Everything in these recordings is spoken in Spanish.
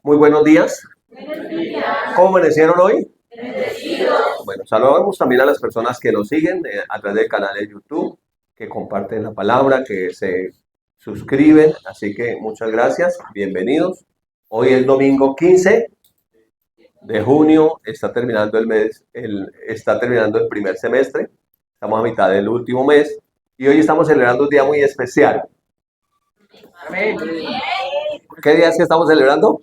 Muy buenos días. Buenos días. ¿Cómo amanecieron hoy? Bendecidos. Bueno, saludamos también a las personas que nos siguen a través del canal de YouTube, que comparten la palabra, que se suscriben. Así que muchas gracias, bienvenidos. Hoy es domingo 15 de junio, está terminando el mes, está terminando el primer semestre, estamos a mitad del último mes y hoy estamos celebrando un día muy especial. Amén. ¿Qué día es que estamos celebrando?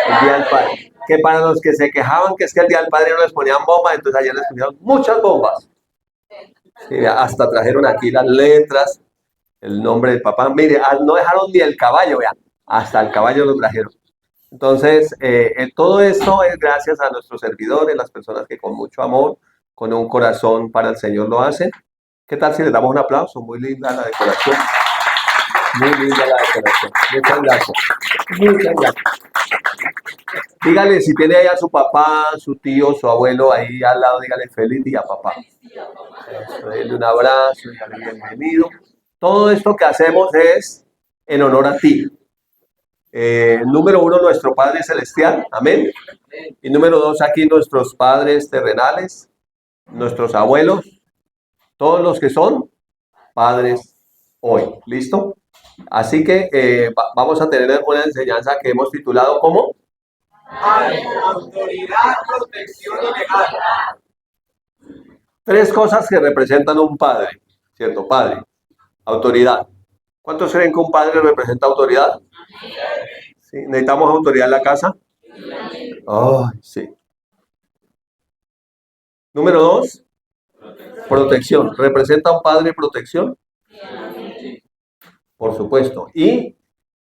El Día del Padre. Que para los que se quejaban que es que el Día del Padre no les ponían bombas, entonces ayer les pusieron muchas bombas. Sí, hasta trajeron aquí las letras, el nombre del papá. Mire, no dejaron ni el caballo, vean, hasta el caballo lo trajeron. Entonces, todo esto es gracias a nuestros servidores, las personas que con mucho amor, con un corazón para el Señor lo hacen. ¿Qué tal si les damos un aplauso? Muy linda la decoración. Muy linda la decoración. Muchas gracias. Muchas gracias. Dígale, si tiene ahí a su papá, su tío, su abuelo ahí al lado, dígale feliz día, papá. Denle un abrazo, dígale bienvenido. Todo esto que hacemos es en honor a ti. Número uno, nuestro Padre Celestial, amén. Y número dos, aquí nuestros padres terrenales, nuestros abuelos, todos los que son padres hoy. ¿Listo? Así que vamos a tener una enseñanza que hemos titulado como Autoridad, protección y legal. tres cosas que representan un padre, ¿cierto? Padre, autoridad. ¿Cuántos creen que un padre representa autoridad? ¿Sí? ¿Necesitamos autoridad en la casa? Ay, sí. Número dos, protección. ¿Representa un padre protección? Por supuesto. Y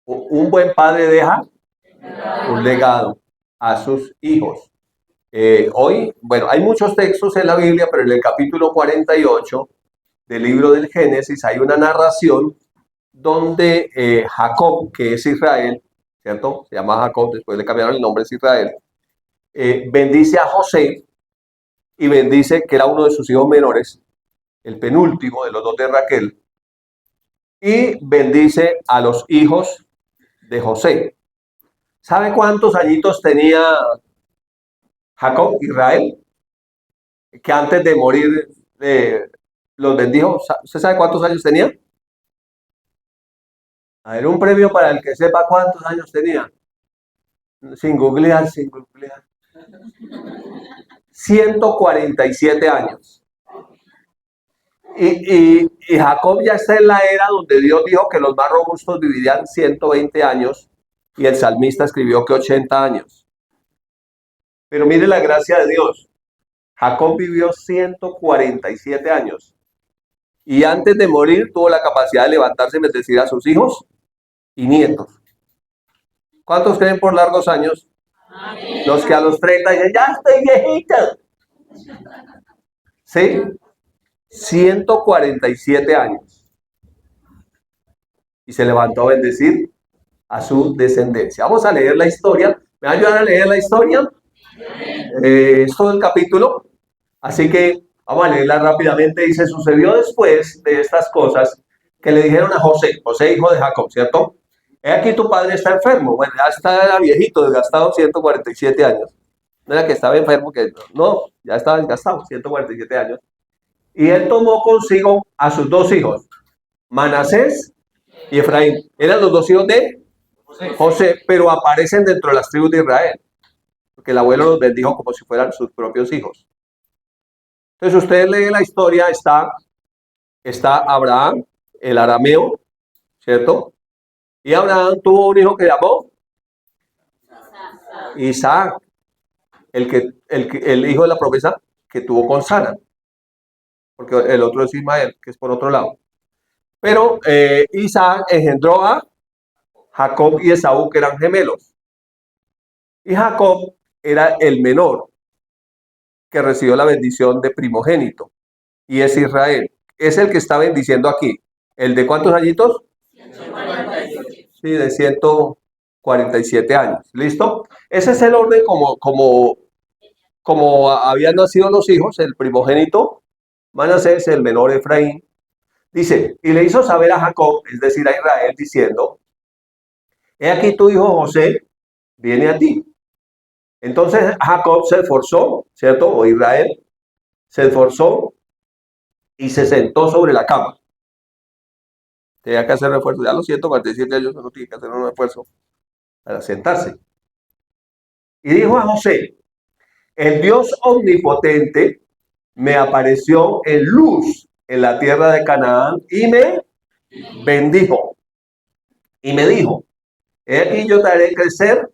un buen padre deja un legado a sus hijos. Hoy, bueno, hay muchos textos en la Biblia, pero en el capítulo 48 del libro del Génesis hay una narración donde Jacob, que es Israel, ¿cierto? Se llama Jacob, después le cambiaron el nombre, es Israel, bendice a José y bendice que era uno de sus hijos menores, el penúltimo de los dos de Raquel, y bendice a los hijos de José. ¿Sabe cuántos añitos tenía Jacob, Israel? Que antes de morir los bendijo. ¿Usted sabe cuántos años tenía? A ver, un premio para el que sepa cuántos años tenía. Sin googlear, sin googlear. 147 años. Y Jacob ya está en la era donde Dios dijo que los más robustos vivirían 120 años y el salmista escribió que 80 años. Pero mire la gracia de Dios. Jacob vivió 147 años y antes de morir tuvo la capacidad de levantarse y bendecir a sus hijos y nietos. ¿Cuántos creen por largos años? Amén. Los que a los 30 dicen, ya estoy viejito. ¿Sí? 147 años. Y se levantó a bendecir a su descendencia. Vamos a leer la historia. ¿Me va a ayudar a leer la historia? Es todo el capítulo. Así que vamos a leerla rápidamente. Dice, sucedió después de estas cosas que le dijeron a José, José hijo de Jacob, ¿cierto? He aquí tu padre está enfermo. Bueno, ya está viejito, desgastado, 147 años. No era que estaba enfermo, que no, ya estaba desgastado, 147 años. Y él tomó consigo a sus dos hijos, Manasés y Efraín. Eran los dos hijos de José, pero aparecen dentro de las tribus de Israel, porque el abuelo los bendijo como si fueran sus propios hijos. Entonces usted lee la historia, está Abraham, el arameo, ¿cierto? Y Abraham tuvo un hijo que llamó Isaac, el hijo de la promesa que tuvo con Sara, porque el otro es Ismael, que es por otro lado. Pero Isaac engendró a Jacob y Esaú, que eran gemelos. Y Jacob era el menor, que recibió la bendición de primogénito, y es Israel. Es el que está bendiciendo aquí. ¿El de cuántos añitos? 147. Sí, de 147 años. ¿Listo? Ese es el orden como habían nacido los hijos, el primogénito Manasés, el menor Efraín. Dice, y le hizo saber a Jacob, es decir, a Israel, diciendo, he aquí tu hijo José, viene a ti. Entonces Jacob se esforzó, ¿cierto? O Israel se esforzó y se sentó sobre la cama. Tenía que hacer un esfuerzo. Ya a los 147 años uno tiene que hacer un esfuerzo para sentarse. Y dijo a José, el Dios omnipotente me apareció en luz en la tierra de Canaán y me bendijo. Y me dijo, he aquí yo te haré crecer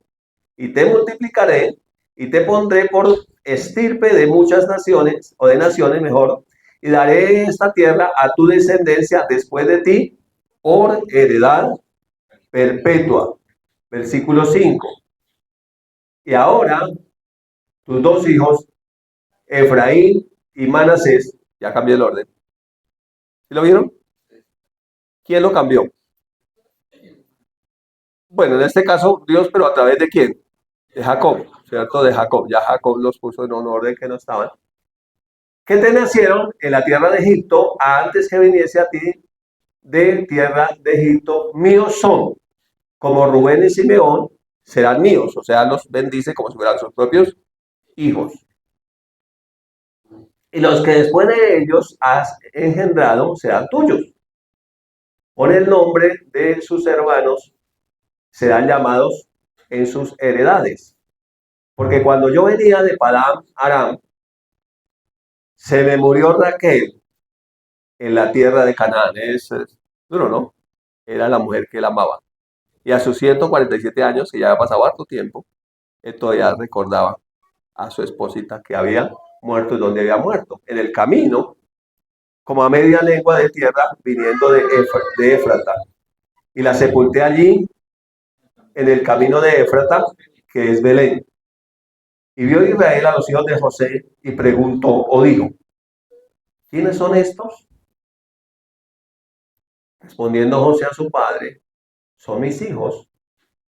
y te multiplicaré y te pondré por estirpe de muchas naciones, o de naciones mejor, y daré esta tierra a tu descendencia después de ti por heredad perpetua. Versículo 5. Y ahora tus dos hijos, Efraín y Manasés, ya cambié el orden. ¿Sí lo vieron? ¿Quién lo cambió? Bueno, en este caso Dios, pero ¿a través de quién? De Jacob, ¿cierto? De Jacob. Ya Jacob los puso en un orden que no estaban. Que te nacieron en la tierra de Egipto antes que viniese a ti de tierra de Egipto, míos son, como Rubén y Simeón serán míos, o sea, los bendice como si fueran sus propios hijos. Y los que después de ellos has engendrado serán tuyos. Por el nombre de sus hermanos serán llamados en sus heredades. Porque cuando yo venía de Padán Aram, se me murió Raquel en la tierra de Canaán. Es duro, ¿no? Era la mujer que él amaba. Y a sus 147 años, que ya había pasado harto tiempo, él todavía recordaba a su esposita que había muerto y donde había muerto. En el camino, como a media lengua de tierra, viniendo de Éfrata. Y la sepulté allí, en el camino de Éfrata, que es Belén. Y vio Israel a los hijos de José y preguntó o dijo, ¿quiénes son estos? Respondiendo José a su padre, son mis hijos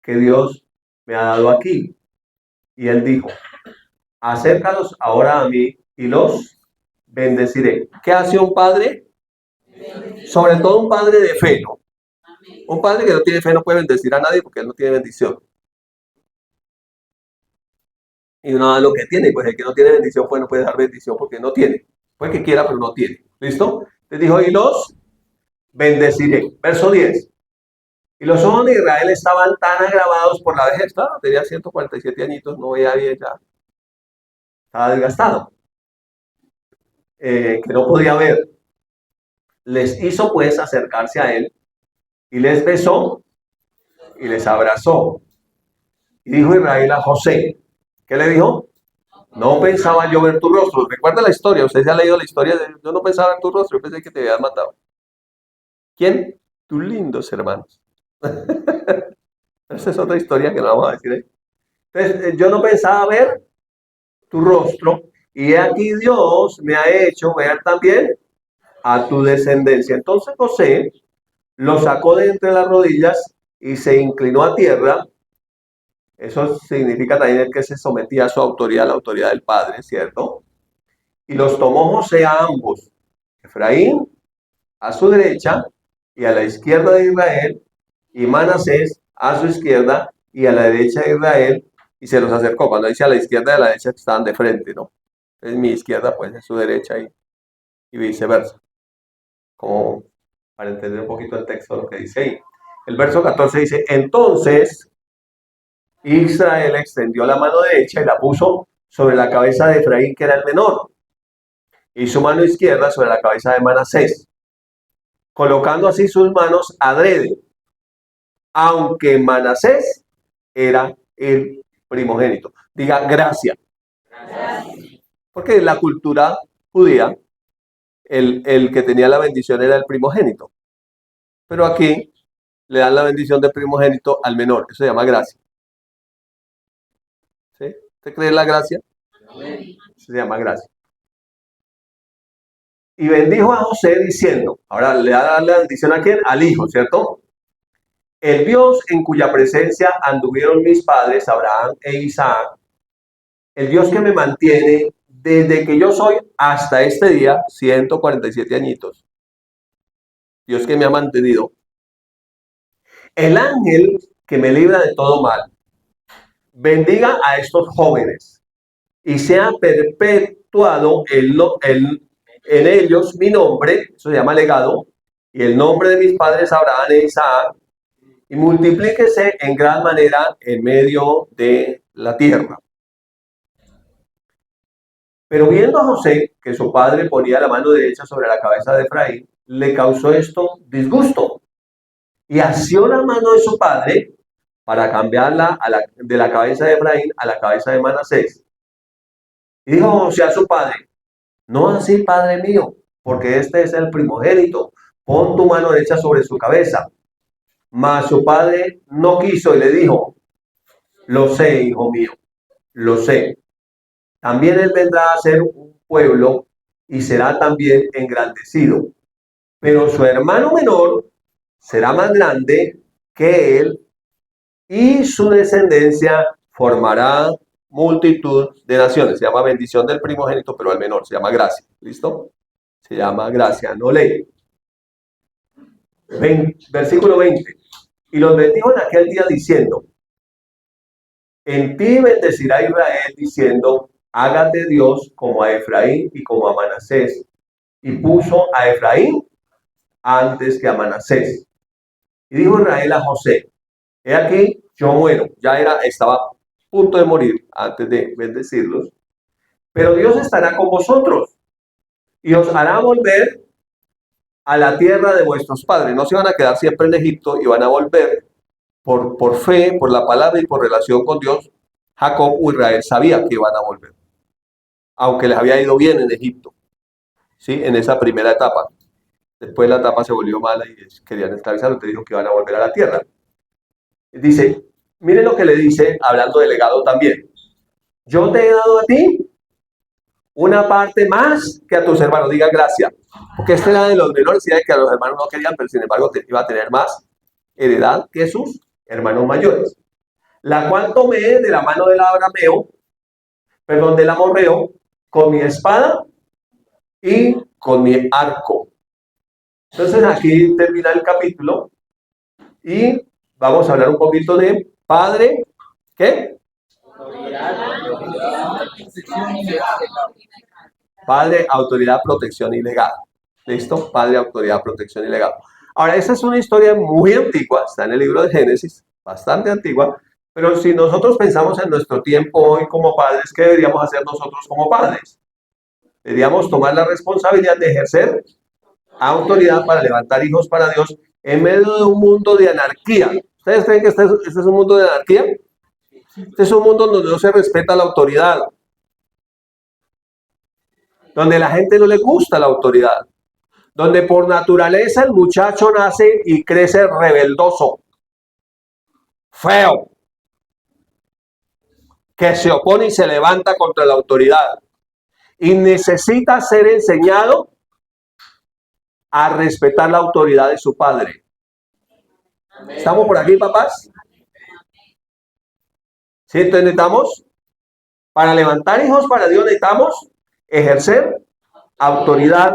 que Dios me ha dado aquí. Y él dijo, acércalos ahora a mí y los bendeciré. ¿Qué hace un padre? Sobre todo un padre de fe, ¿no? Un padre que no tiene fe no puede bendecir a nadie porque él no tiene bendición. Y uno da lo que tiene, pues el que no tiene bendición pues no puede dar bendición porque no tiene. Puede que quiera, pero no tiene. ¿Listo? Les dijo, y los bendeciré. Verso 10. Y los ojos de Israel estaban tan agravados por la vejez. Claro, tenía 147 añitos, no veía bien ya. Estaba desgastado. Que no podía ver. Les hizo pues acercarse a él y les besó y les abrazó. Y dijo Israel a José, ¿qué le dijo? No pensaba yo ver tu rostro. Recuerda la historia, usted ya ha leído la historia. Yo no pensaba ver tu rostro, yo pensé que te habías matado. ¿Quién? Tus lindos hermanos. Esa es otra historia que no vamos a decir ahí. Entonces, yo no pensaba ver tu rostro y aquí Dios me ha hecho ver también a tu descendencia. Entonces José lo sacó de entre las rodillas y se inclinó a tierra. Eso significa también que se sometía a su autoridad, a la autoridad del Padre, ¿cierto? Y los tomó José a ambos, Efraín a su derecha y a la izquierda de Israel, y Manasés a su izquierda y a la derecha de Israel, y se los acercó. Cuando dice a la izquierda y a la derecha, estaban de frente, ¿no? Entonces mi izquierda pues es su derecha y viceversa. Como para entender un poquito el texto de lo que dice ahí. El verso 14 dice, entonces Israel extendió la mano derecha y la puso sobre la cabeza de Efraín, que era el menor, y su mano izquierda sobre la cabeza de Manasés, colocando así sus manos adrede, aunque Manasés era el primogénito. Diga gracia. Porque en la cultura judía, el que tenía la bendición era el primogénito. Pero aquí le dan la bendición de primogénito al menor. Eso se llama gracia. ¿Sí? ¿Usted cree en la gracia? Eso se llama gracia. Y bendijo a José diciendo, ahora le da la bendición a quién? Al hijo, ¿cierto? El Dios en cuya presencia anduvieron mis padres, Abraham e Isaac, el Dios que me mantiene desde que yo soy hasta este día, 147 añitos. Dios que me ha mantenido. El ángel que me libra de todo mal. bendiga a estos jóvenes y sea perpetuado en ellos mi nombre, eso se llama legado, y el nombre de mis padres Abraham e Isaac, y multiplíquese en gran manera en medio de la tierra. Pero viendo a José que su padre ponía la mano derecha sobre la cabeza de Efraín, le causó esto disgusto y asió la mano de su padre para cambiarla de la cabeza de Efraín a la cabeza de Manasés. Y dijo José a su padre: no así, padre mío, porque este es el primogénito. Pon tu mano derecha sobre su cabeza. Mas su padre no quiso y le dijo: lo sé, hijo mío, lo sé. También él vendrá a ser un pueblo y será también engrandecido. Pero su hermano menor será más grande que él y su descendencia formará multitud de naciones. Se llama bendición del primogénito, pero al menor se llama gracia. ¿Listo? Se llama gracia, no ley. Versículo 20. Y los bendijo en aquel día diciendo: en ti bendecirá Israel, diciendo: hágate Dios como a Efraín y como a Manasés. Y puso a Efraín antes que a Manasés. Y dijo Israel a José: he aquí, yo muero. Estaba a punto de morir antes de bendecirlos. Pero Dios estará con vosotros y os hará volver a la tierra de vuestros padres. No se van a quedar siempre en Egipto y van a volver por fe, por la palabra y por relación con Dios. Jacob o Israel sabía que iban a volver, aunque les había ido bien en Egipto, ¿sí? En esa primera etapa. Después la etapa se volvió mala y querían esclavizarlos, te dijo que iban a volver a la tierra. Dice, miren lo que le dice, hablando de legado también. Yo te he dado a ti una parte más que a tus hermanos. Diga gracias. Porque este era de los menores y de que a los hermanos no querían, pero sin embargo iba a tener más heredad que sus hermanos mayores. La cual tomé de la mano del del amorreo, con mi espada y con mi arco. Entonces aquí termina el capítulo y vamos a hablar un poquito de padre, ¿qué? Padre, autoridad, protección y legado. ¿Listo? Padre, autoridad, protección y legado. Ahora, esa es una historia muy antigua, está en el libro de Génesis, bastante antigua, pero si nosotros pensamos en nuestro tiempo hoy como padres, ¿qué deberíamos hacer nosotros como padres? Deberíamos tomar la responsabilidad de ejercer autoridad para levantar hijos para Dios en medio de un mundo de anarquía. ¿Ustedes creen que este es un mundo de anarquía? Este es un mundo donde no se respeta la autoridad, donde a la gente no le gusta la autoridad, donde por naturaleza el muchacho nace y crece rebeldoso, feo, que se opone y se levanta contra la autoridad y necesita ser enseñado a respetar la autoridad de su padre. ¿Estamos por aquí, papás? ¿Sí? Entonces necesitamos, para levantar hijos para Dios, necesitamos ejercer autoridad.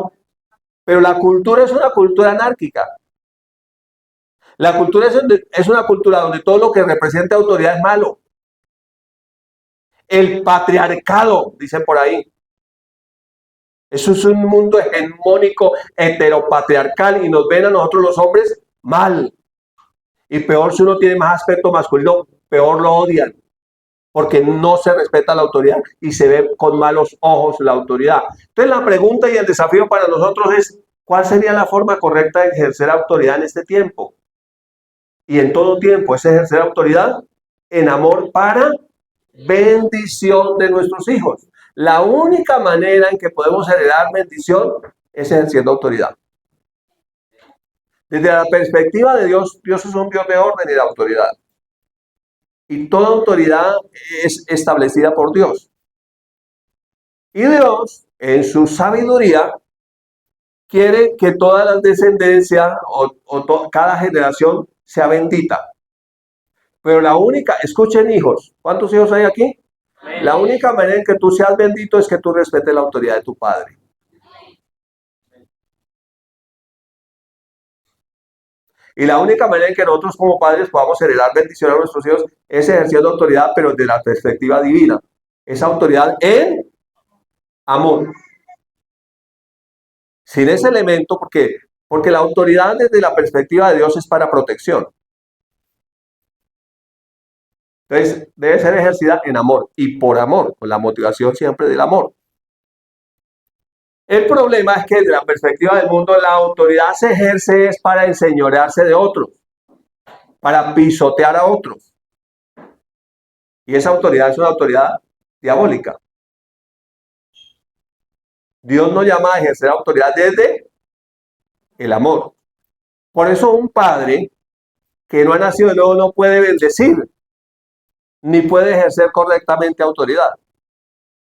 Pero la cultura es una cultura anárquica. La cultura es una cultura donde todo lo que representa autoridad es malo. El patriarcado, dicen por ahí. Eso es un mundo hegemónico, heteropatriarcal, y nos ven a nosotros los hombres mal. Y peor si uno tiene más aspecto masculino, peor lo odian, porque no se respeta la autoridad y se ve con malos ojos la autoridad. Entonces la pregunta y el desafío para nosotros es, ¿cuál sería la forma correcta de ejercer autoridad en este tiempo? Y en todo tiempo es ejercer autoridad en amor para bendición de nuestros hijos. La única manera en que podemos heredar bendición es ejerciendo autoridad. Desde la perspectiva de Dios, Dios es un Dios de orden y de autoridad. Y toda autoridad es establecida por Dios. Y Dios, en su sabiduría, quiere que todas las descendencias cada generación sea bendita. Pero la única, escuchen hijos, ¿cuántos hijos hay aquí? La única manera en que tú seas bendito es que tú respetes la autoridad de tu padre. Y la única manera en que nosotros como padres podamos heredar bendición a nuestros hijos es ejerciendo autoridad, pero desde la perspectiva divina. Esa autoridad en amor. Sin ese elemento, porque la autoridad desde la perspectiva de Dios es para protección. Entonces, debe ser ejercida en amor y por amor, con la motivación siempre del amor. El problema es que desde la perspectiva del mundo, la autoridad se ejerce es para enseñorearse de otros, para pisotear a otros. Y esa autoridad es una autoridad diabólica. Dios nos llama a ejercer autoridad desde el amor. Por eso un padre que no ha nacido de nuevo no puede bendecir, ni puede ejercer correctamente autoridad,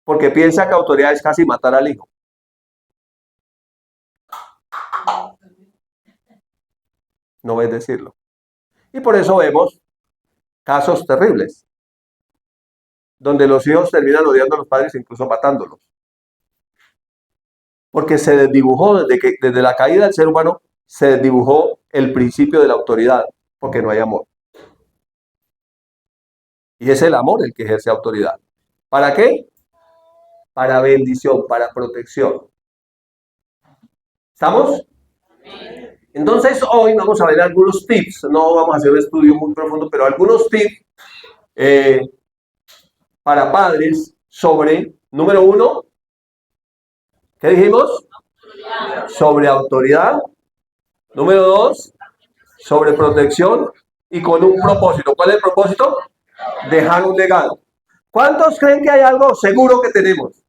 porque piensa que autoridad es casi matar al hijo. No bendecirlo. Y por eso vemos casos terribles, donde los hijos terminan odiando a los padres, incluso matándolos. Porque se desdibujó, desde la caída del ser humano, se desdibujó el principio de la autoridad, porque no hay amor. Y es el amor el que ejerce autoridad. ¿Para qué? Para bendición, para protección. ¿Estamos? Entonces hoy vamos a ver algunos tips. No vamos a hacer un estudio muy profundo, pero algunos tips para padres sobre, número 1, ¿qué dijimos? Sobre autoridad. Número 2, sobre protección y con un propósito. ¿Cuál es el propósito? Dejar un legado. ¿Cuántos creen que hay algo seguro que tenemos?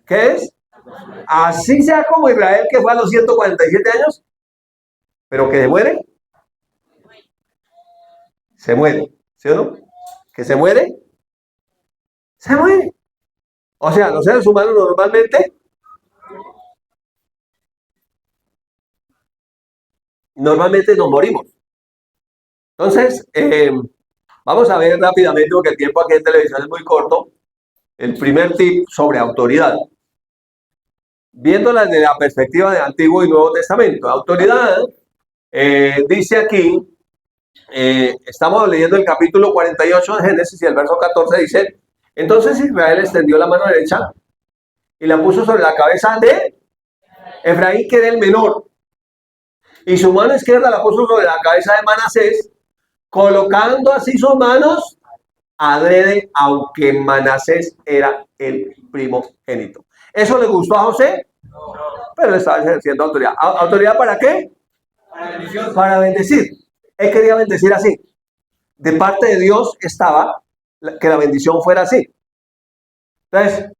¿Qué es? Así sea como Israel, que fue a los 147 años, pero que se muere. Se muere, ¿sí o no? ¿Que se muere? Se muere. O sea, los seres humanos normalmente nos morimos. Entonces, vamos a ver rápidamente, porque el tiempo aquí en televisión es muy corto, el primer tip sobre autoridad. Viéndola desde la perspectiva del Antiguo y Nuevo Testamento. Autoridad, dice aquí, estamos leyendo el capítulo 48 de Génesis y el verso 14 dice: entonces Israel extendió la mano derecha y la puso sobre la cabeza de Efraín, que era el menor, y su mano izquierda la puso sobre la cabeza de Manasés, colocando así sus manos adrede, aunque Manasés era el primogénito. ¿Eso le gustó a José? No. Pero le estaba ejerciendo autoridad. ¿Autoridad para qué? Para bendecir. Él quería bendecir así. De parte de Dios estaba que la bendición fuera así. Entonces,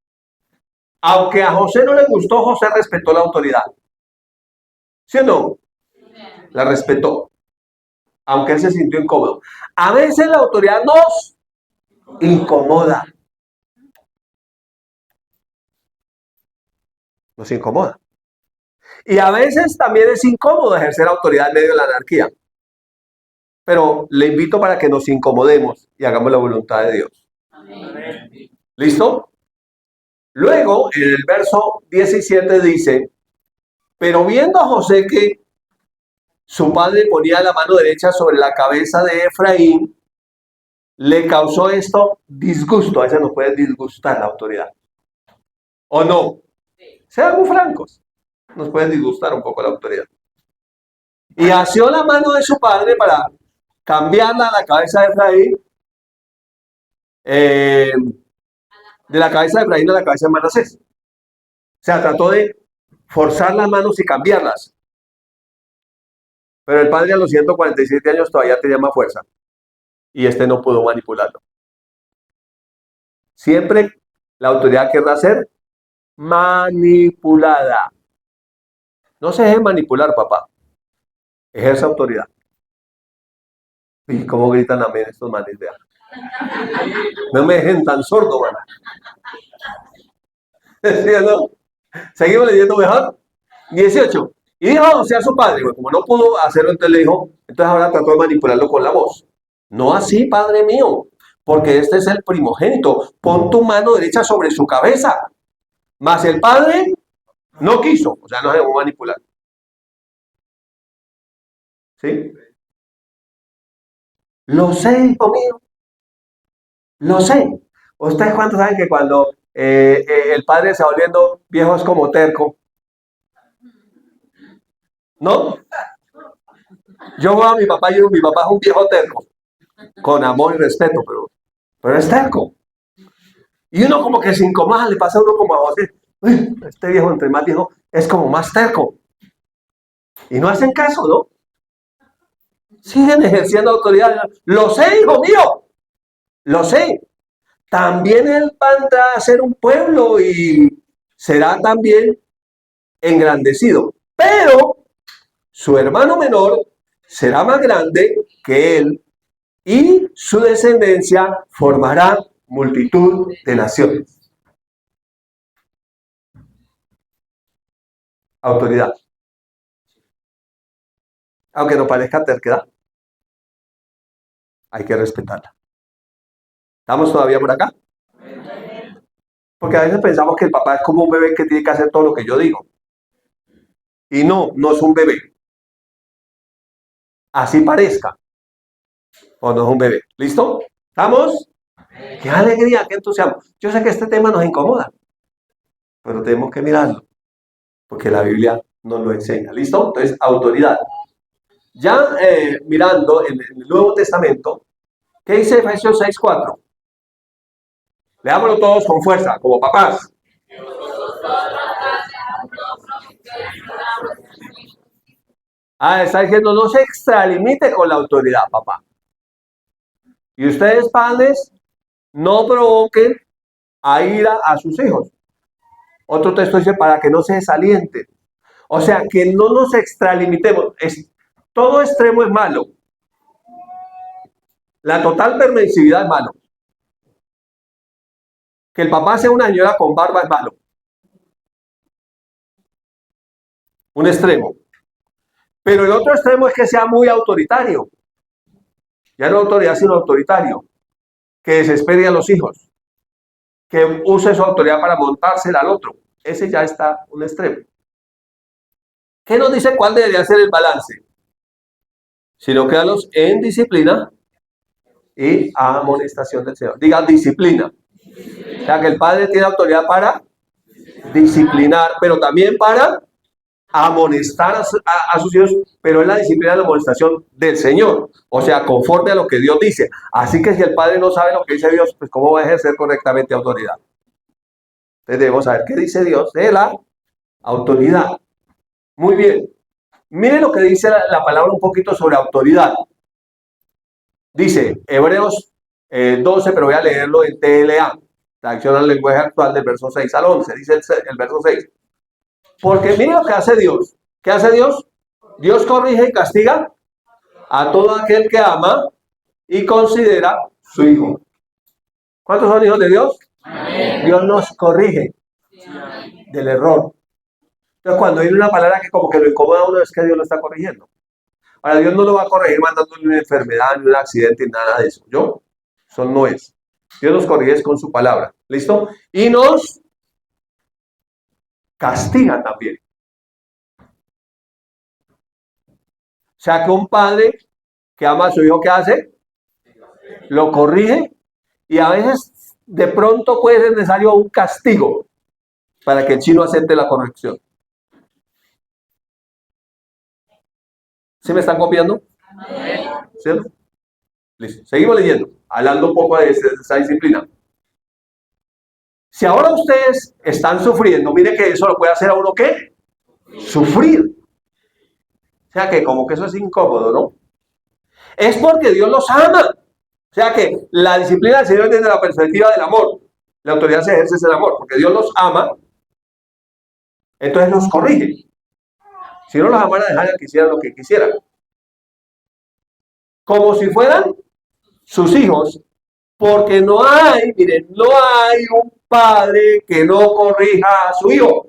aunque a José no le gustó, José respetó la autoridad. ¿Sí o no? La respetó. Aunque él se sintió incómodo. A veces la autoridad nos incomoda. Nos incomoda. Y a veces también es incómodo ejercer autoridad en medio de la anarquía. Pero le invito para que nos incomodemos y hagamos la voluntad de Dios. Amén. ¿Listo? Luego, en el verso 17 dice: pero viendo a José que su padre ponía la mano derecha sobre la cabeza de Efraín, le causó esto disgusto. A veces nos puede disgustar la autoridad. ¿O no? Sean muy francos. Nos puede disgustar un poco la autoridad. Y asió la mano de su padre para cambiarla a la cabeza de Efraín, de la cabeza de Efraín a la cabeza de Manasés. O sea, trató de forzar las manos y cambiarlas. Pero el padre a los 147 años todavía tenía más fuerza. Y este no pudo manipularlo. Siempre la autoridad querrá ser manipulada. No se deje manipular, papá. Ejerce autoridad. Y cómo gritan amén estos manes, vean. No me dejen tan sordo, man. ¿Sí o no? Seguimos leyendo mejor. 18. Y dijo José a su padre, como no pudo hacerlo, entonces le dijo, entonces ahora trató de manipularlo con la voz. No así, padre mío, porque este es el primogénito. Pon tu mano derecha sobre su cabeza. Mas el padre no quiso, o sea, no se dejó manipular. ¿Sí? Lo sé, hijo mío, lo sé. ¿Ustedes cuántos saben que cuando el padre se va volviendo viejo es como terco? ¿No? Yo veo a mi papá y digo, mi papá es un viejo terco, con amor y respeto, pero es terco. Y uno como que se incomoda, le pasa a uno como a vos, este viejo, entre más viejo, es como más terco. Y no hacen caso, ¿no? Siguen ejerciendo autoridad. Lo sé, hijo mío, lo sé. También él va a ser un pueblo y será también engrandecido. Pero su hermano menor será más grande que él y su descendencia formará multitud de naciones. Autoridad. Aunque no parezca terquedad, hay que respetarla. ¿Estamos todavía por acá? Porque a veces pensamos que el papá es como un bebé que tiene que hacer todo lo que yo digo. Y no, no es un bebé. Así parezca. O no es un bebé. ¿Listo? ¿Estamos? ¡Qué alegría, qué entusiasmo! Yo sé que este tema nos incomoda, pero tenemos que mirarlo, porque la Biblia nos lo enseña. ¿Listo? Entonces, autoridad. Ya mirando en el Nuevo Testamento, ¿qué dice Efesios 6:4? Leámoslo todos con fuerza, como papás. Ah, está diciendo, no se extralimite con la autoridad, papá. Y ustedes, padres, no provoquen a ira a sus hijos. Otro texto dice, para que no se desalienten. O sea, que no nos extralimitemos. Todo extremo es malo. La total permisividad es malo. Que el papá sea una señora con barba es malo. Un extremo. Pero el otro extremo es que sea muy autoritario. Ya no autoridad, sino autoritario. Que desespere a los hijos. Que use su autoridad para montársela al otro. Ese ya está un extremo. ¿Qué nos dice cuál debería ser el balance? Sino quedarlos en disciplina y amonestación del Señor. Diga disciplina. O sea que el padre tiene autoridad para disciplinar, pero también para amonestar a sus hijos, pero es la disciplina y la amonestación del Señor, o sea, conforme a lo que Dios dice. Así que si el padre no sabe lo que dice Dios, pues ¿cómo va a ejercer correctamente autoridad? Entonces debemos saber qué dice Dios de la autoridad. Muy bien. Miren lo que dice la palabra un poquito sobre autoridad. Dice Hebreos 12, pero voy a leerlo en TLA, traducción al lenguaje actual, del verso 6 al 11. Dice el verso 6. Porque miren lo que hace Dios. ¿Qué hace Dios? Dios corrige y castiga a todo aquel que ama y considera su hijo. ¿Cuántos son hijos de Dios? Amén. Dios nos corrige del error. Entonces, cuando hay una palabra que como que lo incomoda a uno, es que Dios lo está corrigiendo. Ahora, Dios no lo va a corregir mandándole una enfermedad, ni un accidente, ni nada de eso. Eso no es. Dios nos corrige con su palabra. ¿Listo? Y nos castiga también. O sea que un padre que ama a su hijo, ¿qué hace? Lo corrige y a veces de pronto puede ser necesario un castigo para que el chino acepte la corrección. ¿Sí me están copiando? ¿Cierto? Listo. Seguimos leyendo, hablando un poco de esa disciplina. Si ahora ustedes están sufriendo, mire que eso lo puede hacer a uno, ¿qué? Sufrir. O sea que como que eso es incómodo, ¿no? Es porque Dios los ama. O sea que la disciplina del Señor es desde la perspectiva del amor. La autoridad se ejerce en el amor, porque Dios los ama, entonces los corrige. Si no los amara, dejarían que hicieran lo que quisieran. Como si fueran sus hijos, porque no hay, miren, no hay un padre que no corrija a su hijo.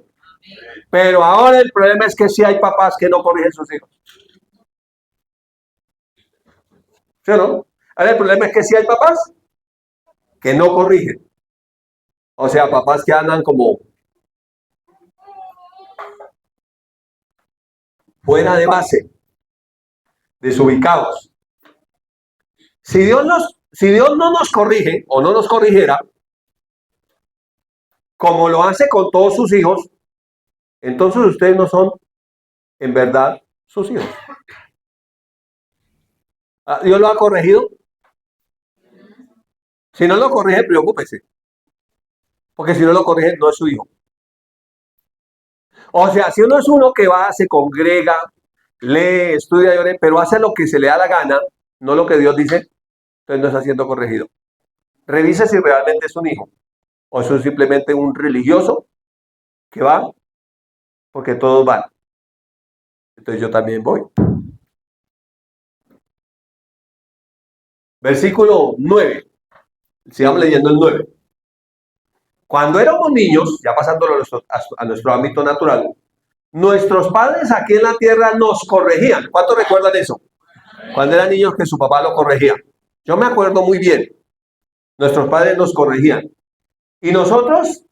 Pero ahora el problema es que sí hay papás que no corrigen a sus hijos. ¿Sí o no? Ahora el problema es que sí hay papás que no corrigen. O sea, papás que andan como fuera de base. desubicados. Si Dios no nos corrige o no nos corrigiera, como lo hace con todos sus hijos, entonces ustedes no son en verdad sus hijos. ¿Dios lo ha corregido? Si no lo corrige, preocúpese. Porque si no lo corrige, no es su hijo. O sea, si uno es uno que va, se congrega, lee, estudia y ore, pero hace lo que se le da la gana, no lo que Dios dice, entonces no está siendo corregido. Revise si realmente es un hijo o es simplemente un religioso que va porque todos van. Entonces yo también voy. Versículo 9. Sigamos leyendo el 9. Cuando éramos niños, ya pasándolo a nuestro ámbito natural, nuestros padres aquí en la tierra nos corregían. ¿Cuántos recuerdan eso? Cuando eran niños que su papá lo corregía. Yo me acuerdo muy bien. Nuestros padres nos corregían. Y nosotros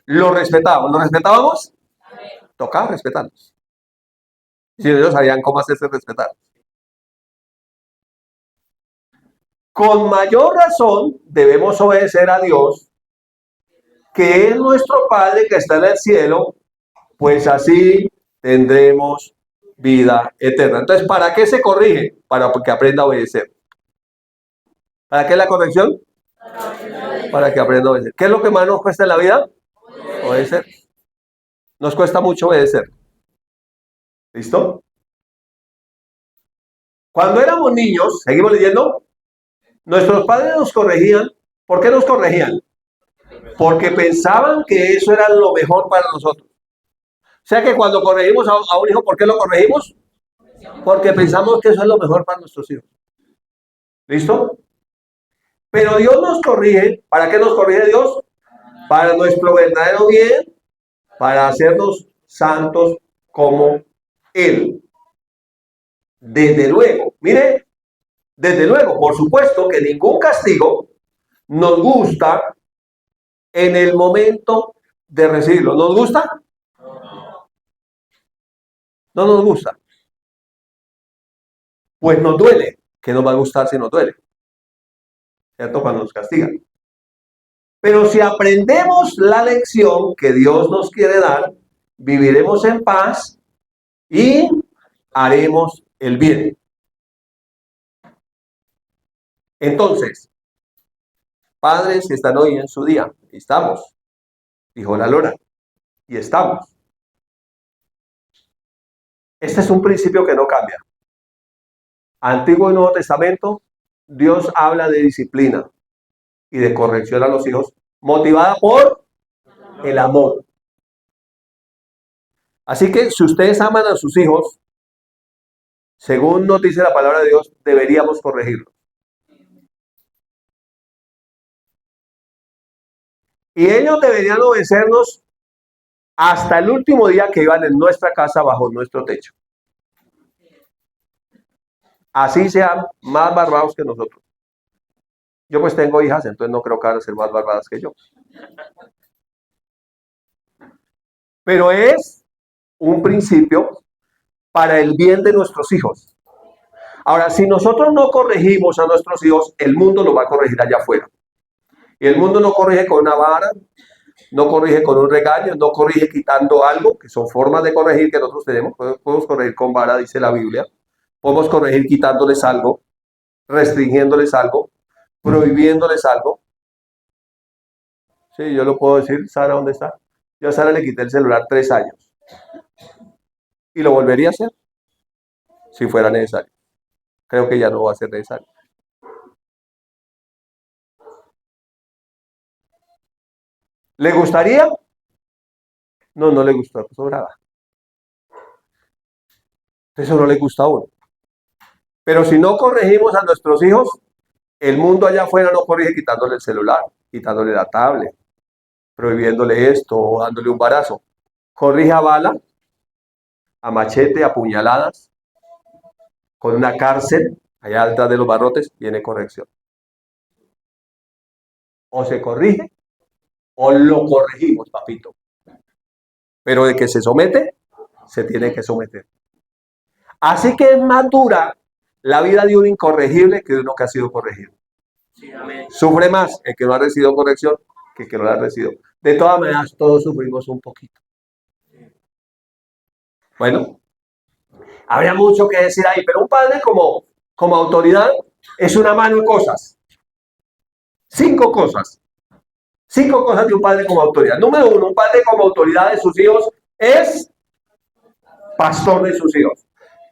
lo respetábamos. ¿Lo respetábamos? Tocaba respetarlos. Si ellos sabían cómo hacerse respetar. Con mayor razón debemos obedecer a Dios, que es nuestro Padre que está en el cielo, pues así tendremos vida eterna. Entonces, ¿para qué se corrige? Para que aprenda a obedecer. ¿Para qué la corrección? Para que aprenda a obedecer. ¿Qué es lo que más nos cuesta en la vida? Obedecer. Nos cuesta mucho obedecer. ¿Listo? Cuando éramos niños, seguimos leyendo, nuestros padres nos corregían. ¿Por qué nos corregían? Porque pensaban que eso era lo mejor para nosotros. O sea que cuando corregimos a un hijo, ¿por qué lo corregimos? Porque pensamos que eso es lo mejor para nuestros hijos. ¿Listo? Pero Dios nos corrige. ¿Para qué nos corrige Dios? Para nuestro verdadero bien, para hacernos santos como Él. Desde luego, mire, desde luego, por supuesto que ningún castigo nos gusta en el momento de recibirlo. ¿Nos gusta? No nos gusta. Pues nos duele. ¿Qué nos va a gustar si nos duele? ¿Cierto? Cuando nos castigan. Pero si aprendemos la lección que Dios nos quiere dar, viviremos en paz y haremos el bien. Entonces, padres que están hoy en su día, estamos, dijo la Lora, y estamos. Este es un principio que no cambia. Antiguo y Nuevo Testamento, Dios habla de disciplina y de corrección a los hijos, motivada por el amor. Así que si ustedes aman a sus hijos, según nos dice la palabra de Dios, deberíamos corregirlos. Y ellos deberían obedecernos hasta el último día que iban en nuestra casa bajo nuestro techo. Así sean más barbados que nosotros. Yo pues tengo hijas, entonces no creo que van a ser más barbadas que yo. Pero es un principio para el bien de nuestros hijos. Ahora, si nosotros no corregimos a nuestros hijos, el mundo los va a corregir allá afuera. Y el mundo no corrige con una vara, no corrige con un regaño, no corrige quitando algo, que son formas de corregir que nosotros tenemos. Podemos corregir con vara, dice la Biblia. Podemos corregir quitándoles algo, restringiéndoles algo, prohibiéndoles algo. Sí, yo lo puedo decir. Sara, ¿dónde está? Yo a Sara le quité el celular 3 años. Y lo volvería a hacer si fuera necesario. Creo que ya no va a ser necesario. ¿Le gustaría? No, no le gustó, sobraba. Eso no le gusta a uno. Pero si no corregimos a nuestros hijos, el mundo allá afuera no corrige quitándole el celular, quitándole la tablet, prohibiéndole esto o dándole un barazo. Corrige a bala, a machete, a puñaladas, con una cárcel, allá detrás de los barrotes, viene corrección. O se corrige, o lo corregimos, papito. Pero de que se somete, se tiene que someter. Así que es más dura la vida de un incorregible que de uno que ha sido corregido. Sí, amén. Sufre más el que no ha recibido corrección que el que no la ha recibido. De todas maneras, todos sufrimos un poquito. Bueno, habría mucho que decir ahí, pero un padre como autoridad es una mano de cosas. 5 cosas. 5 cosas de un padre como autoridad. Número 1, un padre como autoridad de sus hijos es pastor de sus hijos.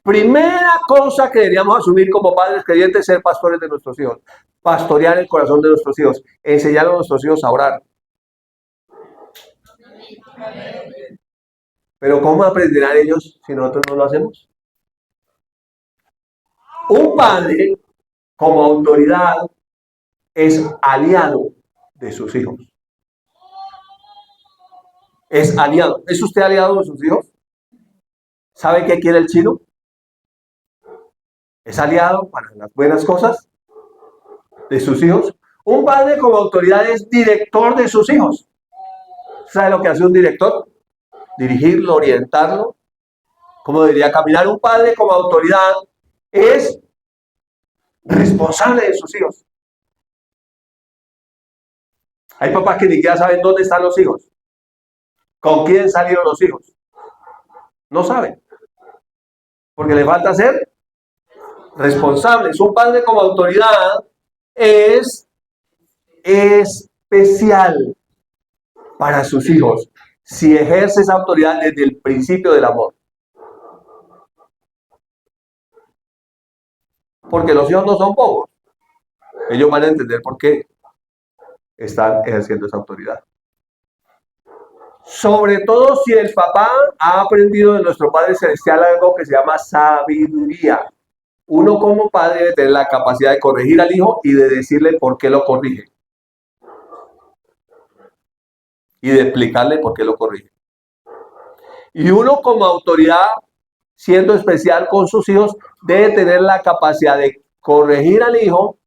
Primera cosa que deberíamos asumir como padres creyentes es ser pastores de nuestros hijos. Pastorear el corazón de nuestros hijos. Enseñar a nuestros hijos a orar. Pero ¿cómo aprenderán ellos si nosotros no lo hacemos? Un padre como autoridad es aliado de sus hijos. Es aliado. ¿Es usted aliado de sus hijos? ¿Sabe qué quiere el chino? Es aliado para las buenas cosas de sus hijos. Un padre como autoridad es director de sus hijos. ¿Sabe lo que hace un director? Dirigirlo, orientarlo. ¿Cómo debería caminar? Un padre como autoridad es responsable de sus hijos. Hay papás que ni siquiera saben dónde están los hijos. ¿Con quién salieron los hijos? No saben. Porque le falta ser responsables. Un padre como autoridad es especial para sus hijos si ejerce esa autoridad desde el principio del amor. Porque los hijos no son bobos. Ellos van a entender por qué están ejerciendo esa autoridad. Sobre todo si el papá ha aprendido de nuestro Padre Celestial algo que se llama sabiduría. Uno como padre debe tener la capacidad de corregir al hijo y de decirle por qué lo corrige. Y de explicarle por qué lo corrige. Y uno como autoridad, siendo especial con sus hijos, debe tener la capacidad de corregir al hijo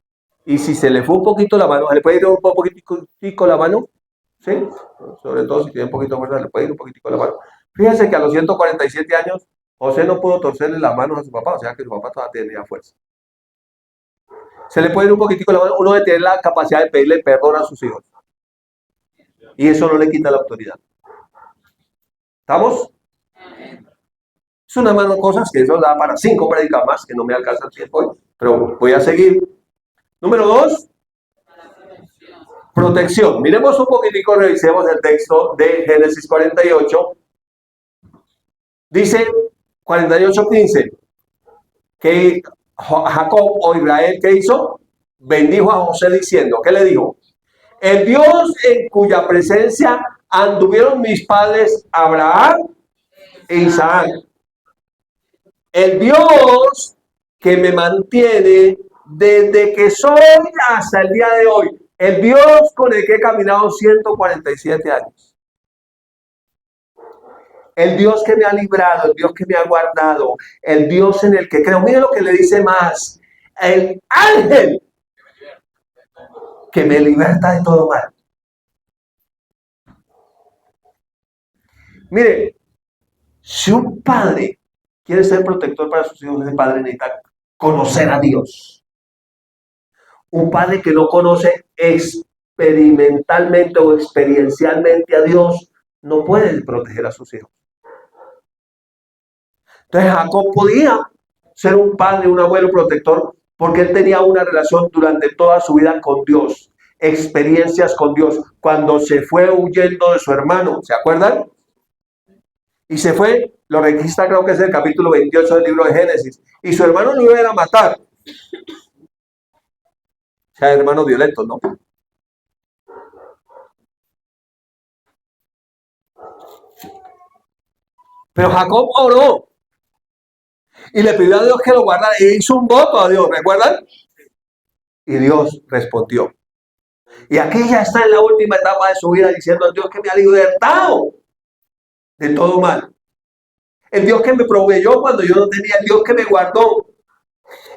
y si se le fue un poquito la mano, ¿se le puede ir un poquitico la mano? ¿Sí? Sobre todo si tiene un poquito de fuerza, le puede ir un poquitico la mano. Fíjense que a los 147 años, José no pudo torcerle las manos a su papá, o sea que su papá todavía tenía fuerza. Se le puede ir un poquitico la mano, uno debe tener la capacidad de pedirle perdón a sus hijos. Y eso no le quita la autoridad. ¿Estamos? Es una mano de cosas que eso da para 5 prédicas más, que no me alcanza el tiempo hoy, pero voy a seguir. Número 2, protección. Miremos un poquitico, revisemos el texto de Génesis 48. Dice 48:15 que Jacob o Israel, ¿qué hizo? Bendijo a José diciendo, ¿qué le dijo? El Dios en cuya presencia anduvieron mis padres Abraham e Isaac. El Dios que me mantiene desde que soy hasta el día de hoy. El Dios con el que he caminado 147 años. El Dios que me ha librado, el Dios que me ha guardado, el Dios en el que creo. Mire lo que le dice más. El ángel que me liberta de todo mal. Mire, si un padre quiere ser protector para sus hijos, ese padre necesita conocer a Dios. Un padre que no conoce experimentalmente o experiencialmente a Dios no puede proteger a sus hijos. Entonces Jacob podía ser un padre, un abuelo protector, porque él tenía una relación durante toda su vida con Dios, experiencias con Dios. Cuando se fue huyendo de su hermano, ¿se acuerdan? Y se fue, lo registra, creo que es el capítulo 28 del libro de Génesis, y su hermano lo iba a ir a matar. O sea, hermanos violentos, ¿no? Pero Jacob oró y le pidió a Dios que lo guardara y hizo un voto a Dios, ¿recuerdan? Y Dios respondió. Y aquí ya está en la última etapa de su vida diciendo al Dios que me ha libertado de todo mal. El Dios que me proveyó cuando yo no tenía, el Dios que me guardó,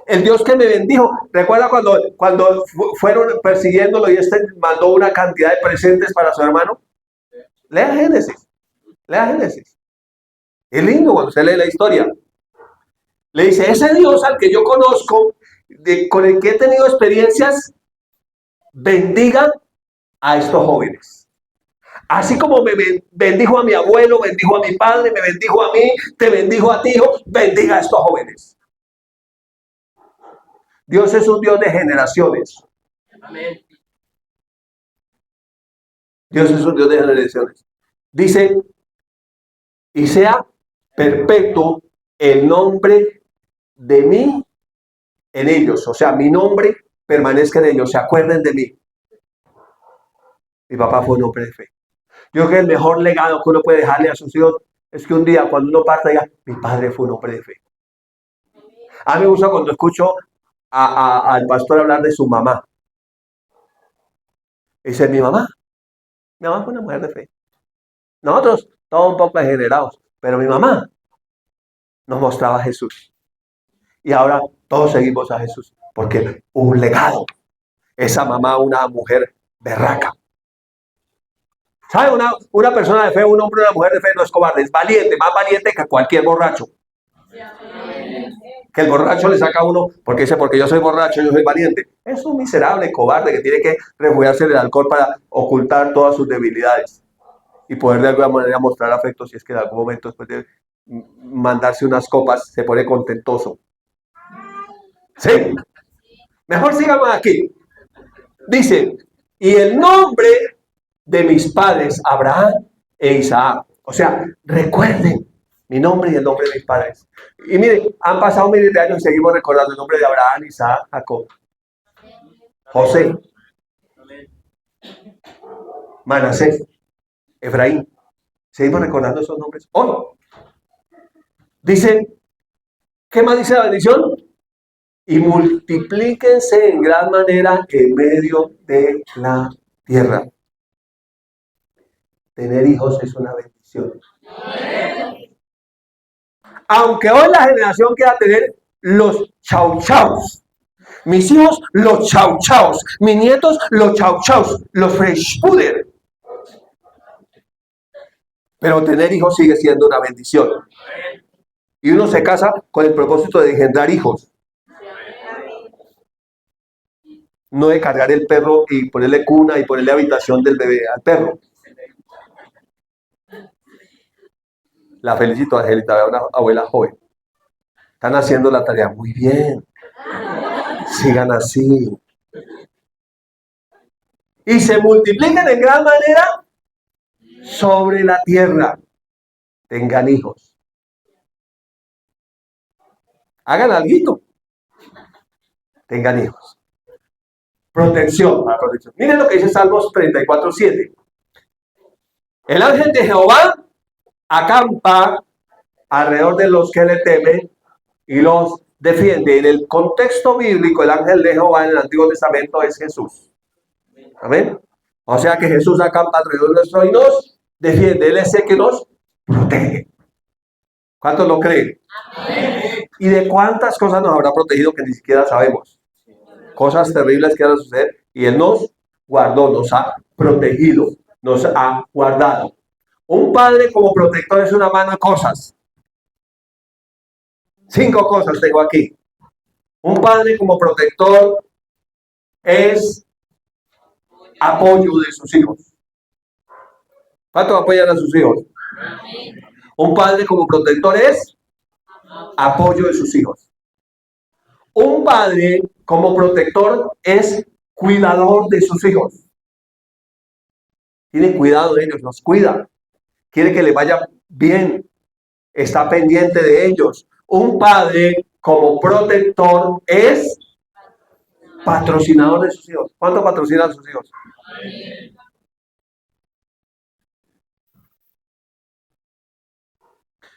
el Dios que me bendijo. ¿Recuerda cuando fueron persiguiéndolo y mandó una cantidad de presentes para su hermano? Lea Génesis. Lea Génesis. Es lindo cuando se lee la historia. Le dice, ese Dios al que yo conozco, con el que he tenido experiencias, bendiga a estos jóvenes. Así como me bendijo a mi abuelo, bendijo a mi padre, me bendijo a mí, te bendijo a ti, hijo, bendiga a estos jóvenes. Dios es un Dios de generaciones. Amén. Dios es un Dios de generaciones. Dice, y sea perpetuo el nombre de mí en ellos. O sea, mi nombre permanezca en ellos. Se acuerden de mí. Mi papá fue un hombre de fe. Yo creo que el mejor legado que uno puede dejarle a sus hijos es que un día cuando uno parta diga, mi padre fue un hombre de fe. A mí me gusta cuando escucho al pastor hablar de su mamá. Dice, mi mamá fue una mujer de fe. Nosotros, todos un poco degenerados, pero mi mamá nos mostraba a Jesús. Y ahora todos seguimos a Jesús, porque hubo un legado. Esa mamá, una mujer berraca. ¿Sabe? Una persona de fe, un hombre o una mujer de fe no es cobarde, es valiente, más valiente que cualquier borracho. Que el borracho le saca a uno porque dice, porque yo soy borracho, yo soy valiente. Es un miserable cobarde que tiene que refugiarse en el alcohol para ocultar todas sus debilidades y poder de alguna manera mostrar afecto si es que en algún momento después de mandarse unas copas se pone contentoso. Sí, mejor sigamos aquí. Dice, y el nombre de mis padres, Abraham e Isaac. O sea, recuerden mi nombre y el nombre de mis padres. Y miren, han pasado miles de años y seguimos recordando el nombre de Abraham, Isaac, Jacob, José, Manasés, Efraín. Seguimos recordando esos nombres hoy. Dice, ¿qué más dice la bendición? Y multiplíquense en gran manera en medio de la tierra. Tener hijos es una bendición. Aunque hoy la generación quiera tener los chau chaus. Mis hijos, los chau chaus. Mis nietos, los chau chaus. Los fresh puder. Pero tener hijos sigue siendo una bendición. Y uno se casa con el propósito de engendrar hijos. No de cargar el perro y ponerle cuna y ponerle habitación del bebé al perro. La felicito, Angelita, una abuela joven. Están haciendo la tarea muy bien. Sigan así. Y se multiplican en gran manera sobre la tierra. Tengan hijos. Hagan algo. Tengan hijos. Protección. Para protección. Miren lo que dice Salmos 34:7. El ángel de Jehová acampa alrededor de los que le temen y los defiende. En el contexto bíblico, el ángel de Jehová en el Antiguo Testamento es Jesús. Amén. O sea que Jesús acampa alrededor de nosotros y nos defiende. Él es el que nos protege. ¿Cuántos lo creen? Amén. ¿Y de cuántas cosas nos habrá protegido que ni siquiera sabemos? Cosas terribles que van a suceder. Y Él nos guardó, nos ha protegido, nos ha guardado. Un padre como protector es una mano de cosas. 5 cosas tengo aquí. Un padre como protector es apoyo de sus hijos. ¿Cuántos apoyan a sus hijos? Un padre como protector es apoyo de sus hijos. Un padre como protector es cuidador de sus hijos. Tiene cuidado de ellos, los cuida. Quiere que les vaya bien. Está pendiente de ellos. Un padre como protector es patrocinador de sus hijos. ¿Cuánto patrocina a sus hijos?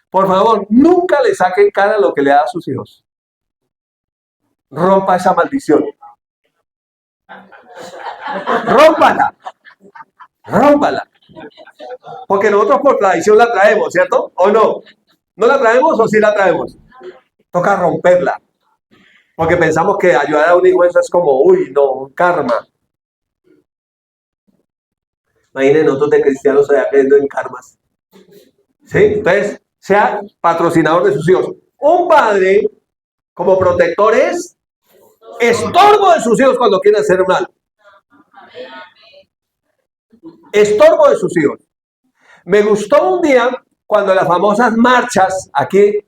Por favor, nunca le saquen cara lo que le da a sus hijos. Rompa esa maldición. Rómpala. Rómpala. Porque nosotros por tradición la traemos, ¿cierto? ¿O no? ¿No la traemos o sí la traemos? Toca romperla. Porque pensamos que ayudar a un hijo eso es como, uy, no, un karma. Imaginen nosotros de cristianos allá creyendo en karmas. ¿Sí? Entonces, sea patrocinador de sus hijos. Un padre como protector es estorbo de sus hijos cuando quieren hacer mal. Estorbo de sus hijos. Me gustó un día cuando las famosas marchas aquí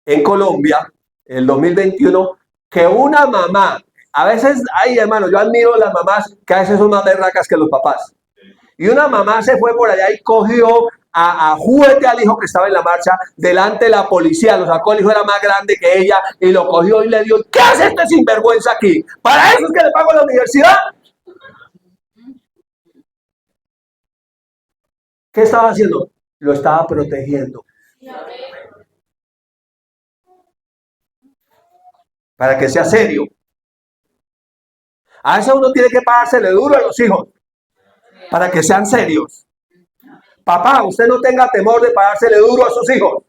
en Colombia, en el 2021, que una mamá, a veces, ay hermano, yo admiro a las mamás que a veces son más berracas que los papás. Y una mamá se fue por allá y cogió a juguete al hijo que estaba en la marcha delante de la policía, lo sacó, el hijo era más grande que ella y lo cogió y le dio, ¿qué hace este sinvergüenza aquí? ¿Para eso es que le pago la universidad? ¿Qué estaba haciendo? Lo estaba protegiendo. Para que sea serio. A veces uno tiene que pagársele duro a los hijos para que sean serios. Papá, usted no tenga temor de pagársele duro a sus hijos.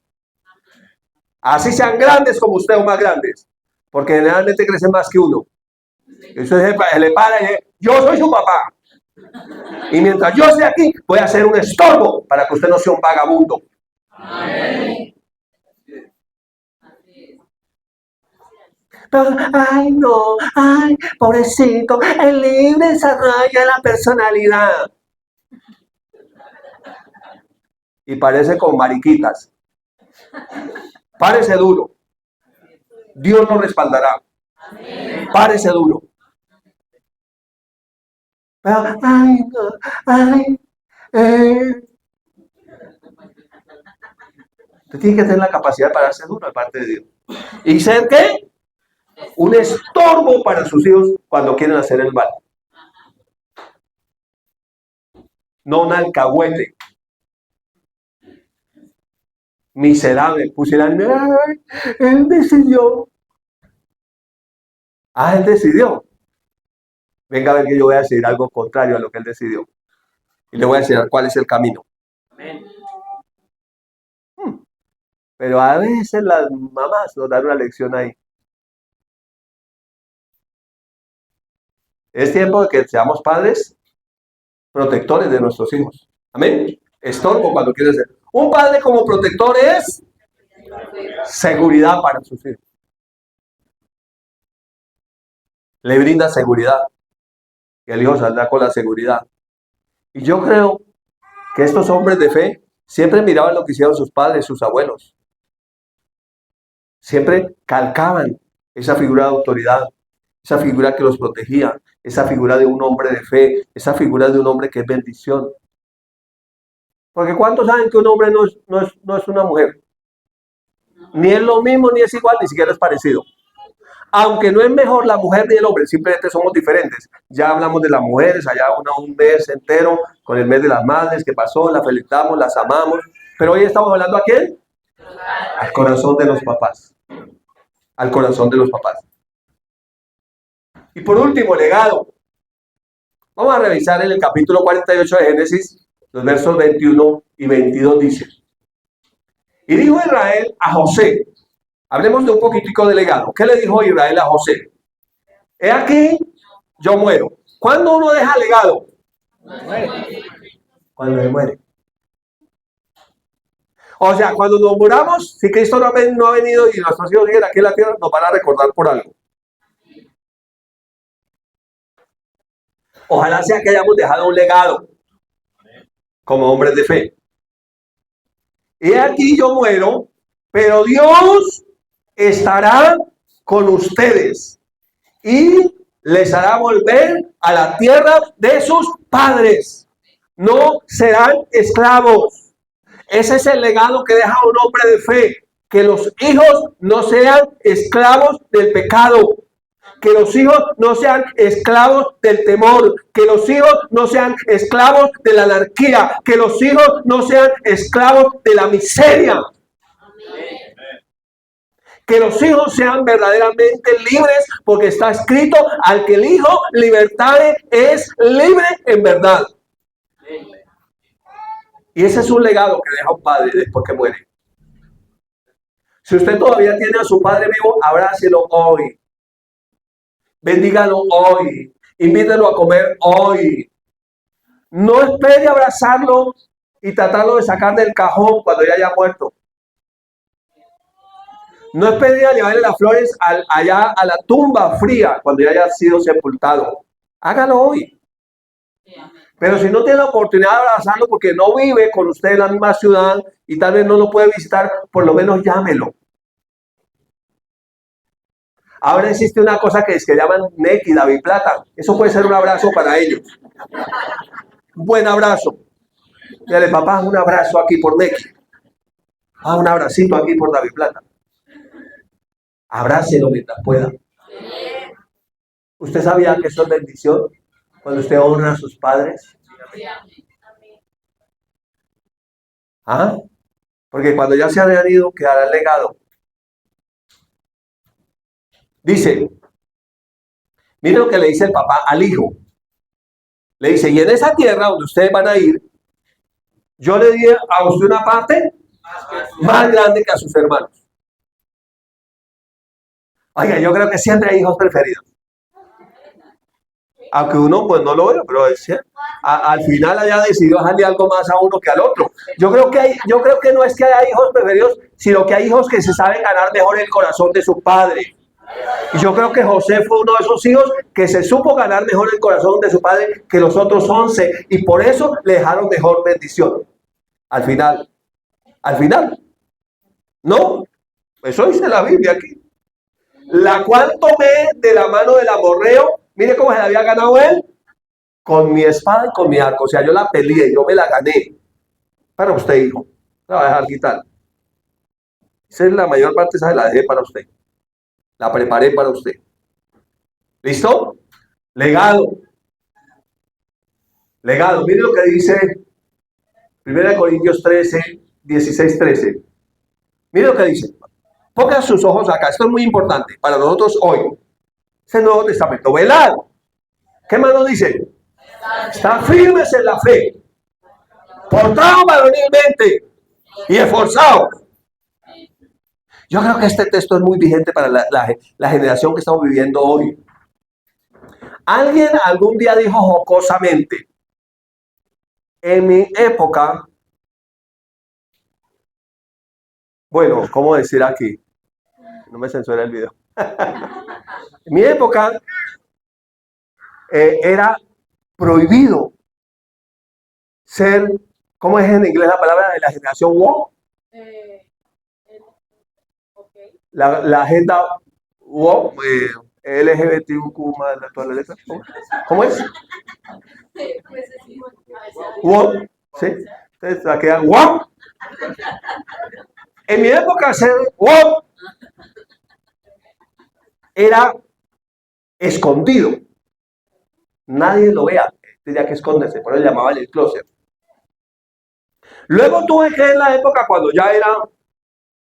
Así sean grandes como usted o más grandes. Porque generalmente crecen más que uno. Y usted le para y dice, yo soy su papá. Y mientras yo esté aquí, voy a ser un estorbo para que usted no sea un vagabundo. Amén. Pero, ay no, ay, pobrecito, el libre desarrolla la personalidad. Y parece con mariquitas. Párese duro. Dios lo respaldará. Párese duro. Pero, ay no, ay, Usted tiene que tener la capacidad de pararse duro de parte de Dios. ¿Y ser qué? Un estorbo para sus hijos cuando quieren hacer el mal. No un alcahuete. Miserable. Pusieran, ay, él decidió. Ah, él decidió. Venga a ver que yo voy a decir algo contrario a lo que él decidió. Y le voy a enseñar cuál es el camino. Amén. Pero a veces las mamás nos dan una lección ahí. Es tiempo de que seamos padres protectores de nuestros hijos. Amén. Estorbo cuando quieres ser. Un padre como protector es seguridad para sus hijos. Le brinda seguridad. Y el hijo saldrá con la seguridad. Y yo creo que estos hombres de fe siempre miraban lo que hicieron sus padres, sus abuelos. Siempre calcaban esa figura de autoridad, esa figura que los protegía, esa figura de un hombre de fe, esa figura de un hombre que es bendición. Porque ¿cuántos saben que un hombre no es una mujer? Ni es lo mismo, ni es igual, ni siquiera es parecido. Aunque no es mejor la mujer ni el hombre, simplemente somos diferentes. Ya hablamos de las mujeres, allá un mes entero con el mes de las madres que pasó, las felicitamos, las amamos. Pero hoy estamos hablando ¿a quién? Al corazón de los papás. Al corazón de los papás. Y por último, legado. Vamos a revisar en el capítulo 48 de Génesis, los versos 21 y 22 dice. Y dijo Israel a José, hablemos de un poquitico de legado. ¿Qué le dijo Israel a José? He aquí, yo muero. ¿Cuándo uno deja legado? Cuando se muere. O sea, cuando nos muramos, si Cristo no ha venido y nuestros hijos siguen aquí en la tierra, nos van a recordar por algo. Ojalá sea que hayamos dejado un legado como hombres de fe. Y aquí yo muero, pero Dios estará con ustedes y les hará volver a la tierra de sus padres. No serán esclavos. Ese es el legado que deja un hombre de fe. Que los hijos no sean esclavos del pecado. Que los hijos no sean esclavos del temor, que los hijos no sean esclavos de la anarquía, que los hijos no sean esclavos de la miseria. Amén. Que los hijos sean verdaderamente libres, porque está escrito, al que el hijo libertare es libre en verdad. Y ese es un legado que deja un padre después que muere. Si usted todavía tiene a su padre vivo, abrácelo hoy. Bendígalo hoy, invítelo a comer hoy. No espere abrazarlo y tratarlo de sacar del cajón cuando ya haya muerto. No esperen a llevarle las flores allá a la tumba fría cuando ya haya sido sepultado. Hágalo hoy. Pero si no tiene la oportunidad de abrazarlo porque no vive con usted en la misma ciudad y tal vez no lo puede visitar, por lo menos llámelo. Ahora existe una cosa que llaman Neki, David Plata. Eso puede ser un abrazo para ellos. Un buen abrazo. Dígale, papá, un abrazo aquí por Neki. Un abracito aquí por David Plata. Abrácelo mientras pueda. ¿Usted sabía que eso es bendición? Cuando usted honra a sus padres. ¿Ah? Porque cuando ya se han ido, quedará el legado. Dice, mire lo que le dice el papá al hijo. Le dice, y en esa tierra donde ustedes van a ir, yo le di a usted una parte más grande que a sus hermanos. Oiga, yo creo que siempre hay hijos preferidos. Aunque uno pues no lo ve, pero al final haya decidido dejarle algo más a uno que al otro. Yo creo que no es que haya hijos preferidos, sino que hay hijos que se saben ganar mejor el corazón de su padre. Y yo creo que José fue uno de esos hijos que se supo ganar mejor el corazón de su padre que los otros 11 y por eso le dejaron mejor bendición. Al final, no, eso dice la Biblia aquí. La cual tomé de la mano del amorreo, mire cómo se la había ganado él, con mi espada y con mi arco. O sea, yo la peleé, yo me la gané. Para usted, hijo, la voy a dejar quitar. Esa es la mayor parte, esa la dejé para usted. La preparé para usted. ¿Listo? Legado. Legado. Mire lo que dice 1 Corintios 13, 16, 13. Mire lo que dice. Pongan sus ojos acá. Esto es muy importante para nosotros hoy. Es el Nuevo Testamento. Velad. ¿Qué más nos dice? Están firmes en la fe. Portados varonilmente y esforzados. Yo creo que este texto es muy vigente para la generación que estamos viviendo hoy. Alguien algún día dijo jocosamente, en mi época, bueno, ¿cómo decir aquí? No me censura el video. En mi época era prohibido ser, ¿cómo es en inglés la palabra de la generación woke? La agenda woke, LGBTQ más todas las letras. ¿Cómo es? Woke, ¿sí? Entonces la quedan woke. En mi época ser woke era escondido. Nadie lo vea. Tenía que esconderse, por eso llamaban el closet. Luego tuve que en la época cuando ya era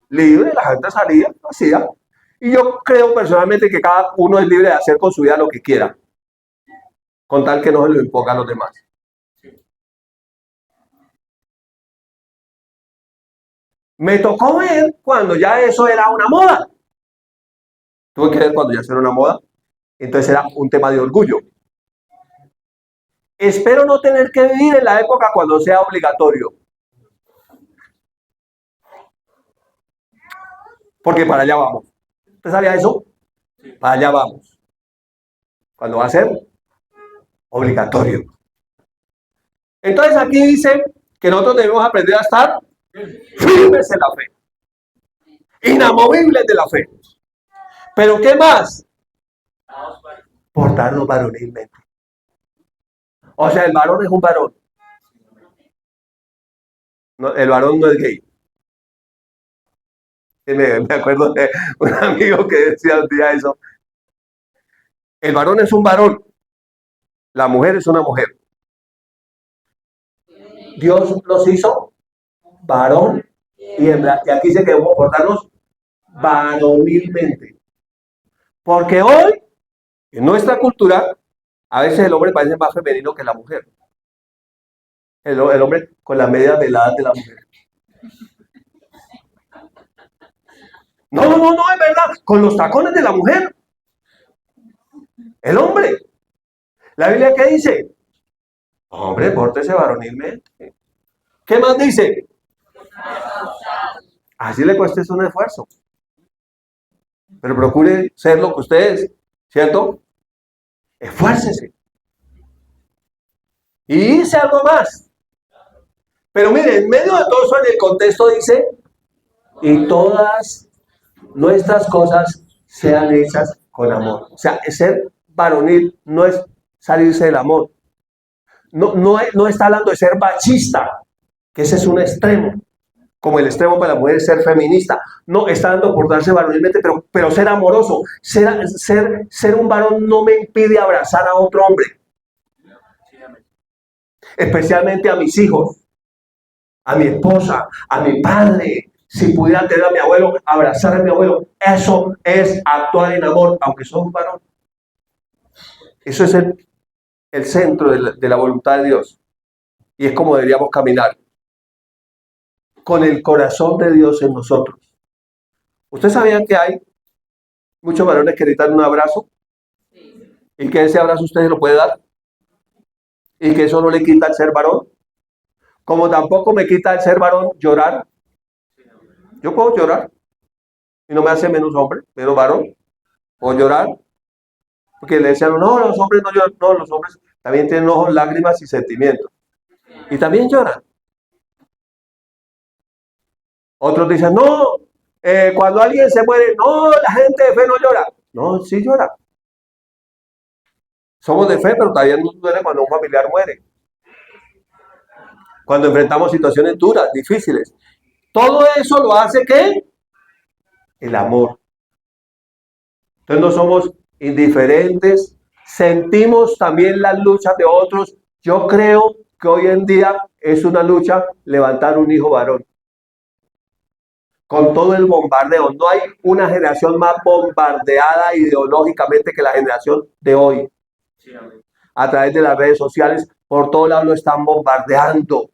libre, la gente salía, hacía. Y yo creo personalmente que cada uno es libre de hacer con su vida lo que quiera, con tal que no se lo impongan los demás. Me tocó ver cuando ya eso era una moda. Tuve que ver cuando ya eso era una moda. Entonces era un tema de orgullo. Espero no tener que vivir en la época cuando sea obligatorio. Porque para allá vamos. ¿Usted sabía eso? Para allá vamos. Cuando va a ser obligatorio. Entonces aquí dice que nosotros debemos aprender a estar firmes en la fe. Inamovibles de la fe. ¿Pero qué más? Portarnos varonilmente. O sea, el varón es un varón. No, el varón no es gay. Me acuerdo de un amigo que decía un día eso. El varón es un varón. La mujer es una mujer. Dios los hizo varón y hembra. Y aquí dice que debemos portarnos varonilmente. Porque hoy, en nuestra cultura, a veces el hombre parece más femenino que la mujer. El hombre con las medias veladas de la mujer. No, es verdad. Con los tacones de la mujer. El hombre. ¿La Biblia qué dice? Hombre, pórtese varonilmente. ¿Qué más dice? Así le cuesta un esfuerzo. pero procure ser lo que usted es, ¿cierto? Esfuércese. Y hice algo más. Pero mire, en medio de todo eso, en el contexto dice, y todas nuestras cosas sean hechas con amor. O sea, ser varonil no es salirse del amor. No está hablando de ser machista, que ese es un extremo, como el extremo para la mujer es ser feminista. No, está dando por darse varonilmente, pero ser amoroso. Ser un varón no me impide abrazar a otro hombre, especialmente a mis hijos, a mi esposa, a mi padre. Si pudiera tener a mi abuelo, abrazar a mi abuelo, eso es actuar en amor, aunque soy un varón. Eso es el centro de la voluntad de Dios. Y es como deberíamos caminar, con el corazón de Dios en nosotros. ¿Usted sabía que hay muchos varones que necesitan un abrazo? Y que ese abrazo usted se lo puede dar. Y que eso no le quita el ser varón. Como tampoco me quita el ser varón llorar. Yo puedo llorar. Y no me hace menos hombre, menos varón. Puedo llorar. Porque le decían, no, los hombres no lloran. No, los hombres también tienen ojos, lágrimas y sentimientos. Y también lloran. Otros dicen, no, cuando alguien se muere, no, la gente de fe no llora. No, sí llora. Somos de fe, pero todavía nos duele cuando un familiar muere. Cuando enfrentamos situaciones duras, difíciles. Todo eso lo hace ¿qué? El amor. Entonces no somos indiferentes, sentimos también las luchas de otros. Yo creo que hoy en día es una lucha levantar un hijo varón. Con todo el bombardeo, no hay una generación más bombardeada ideológicamente que la generación de hoy. A través de las redes sociales, por todo lado lo están bombardeando.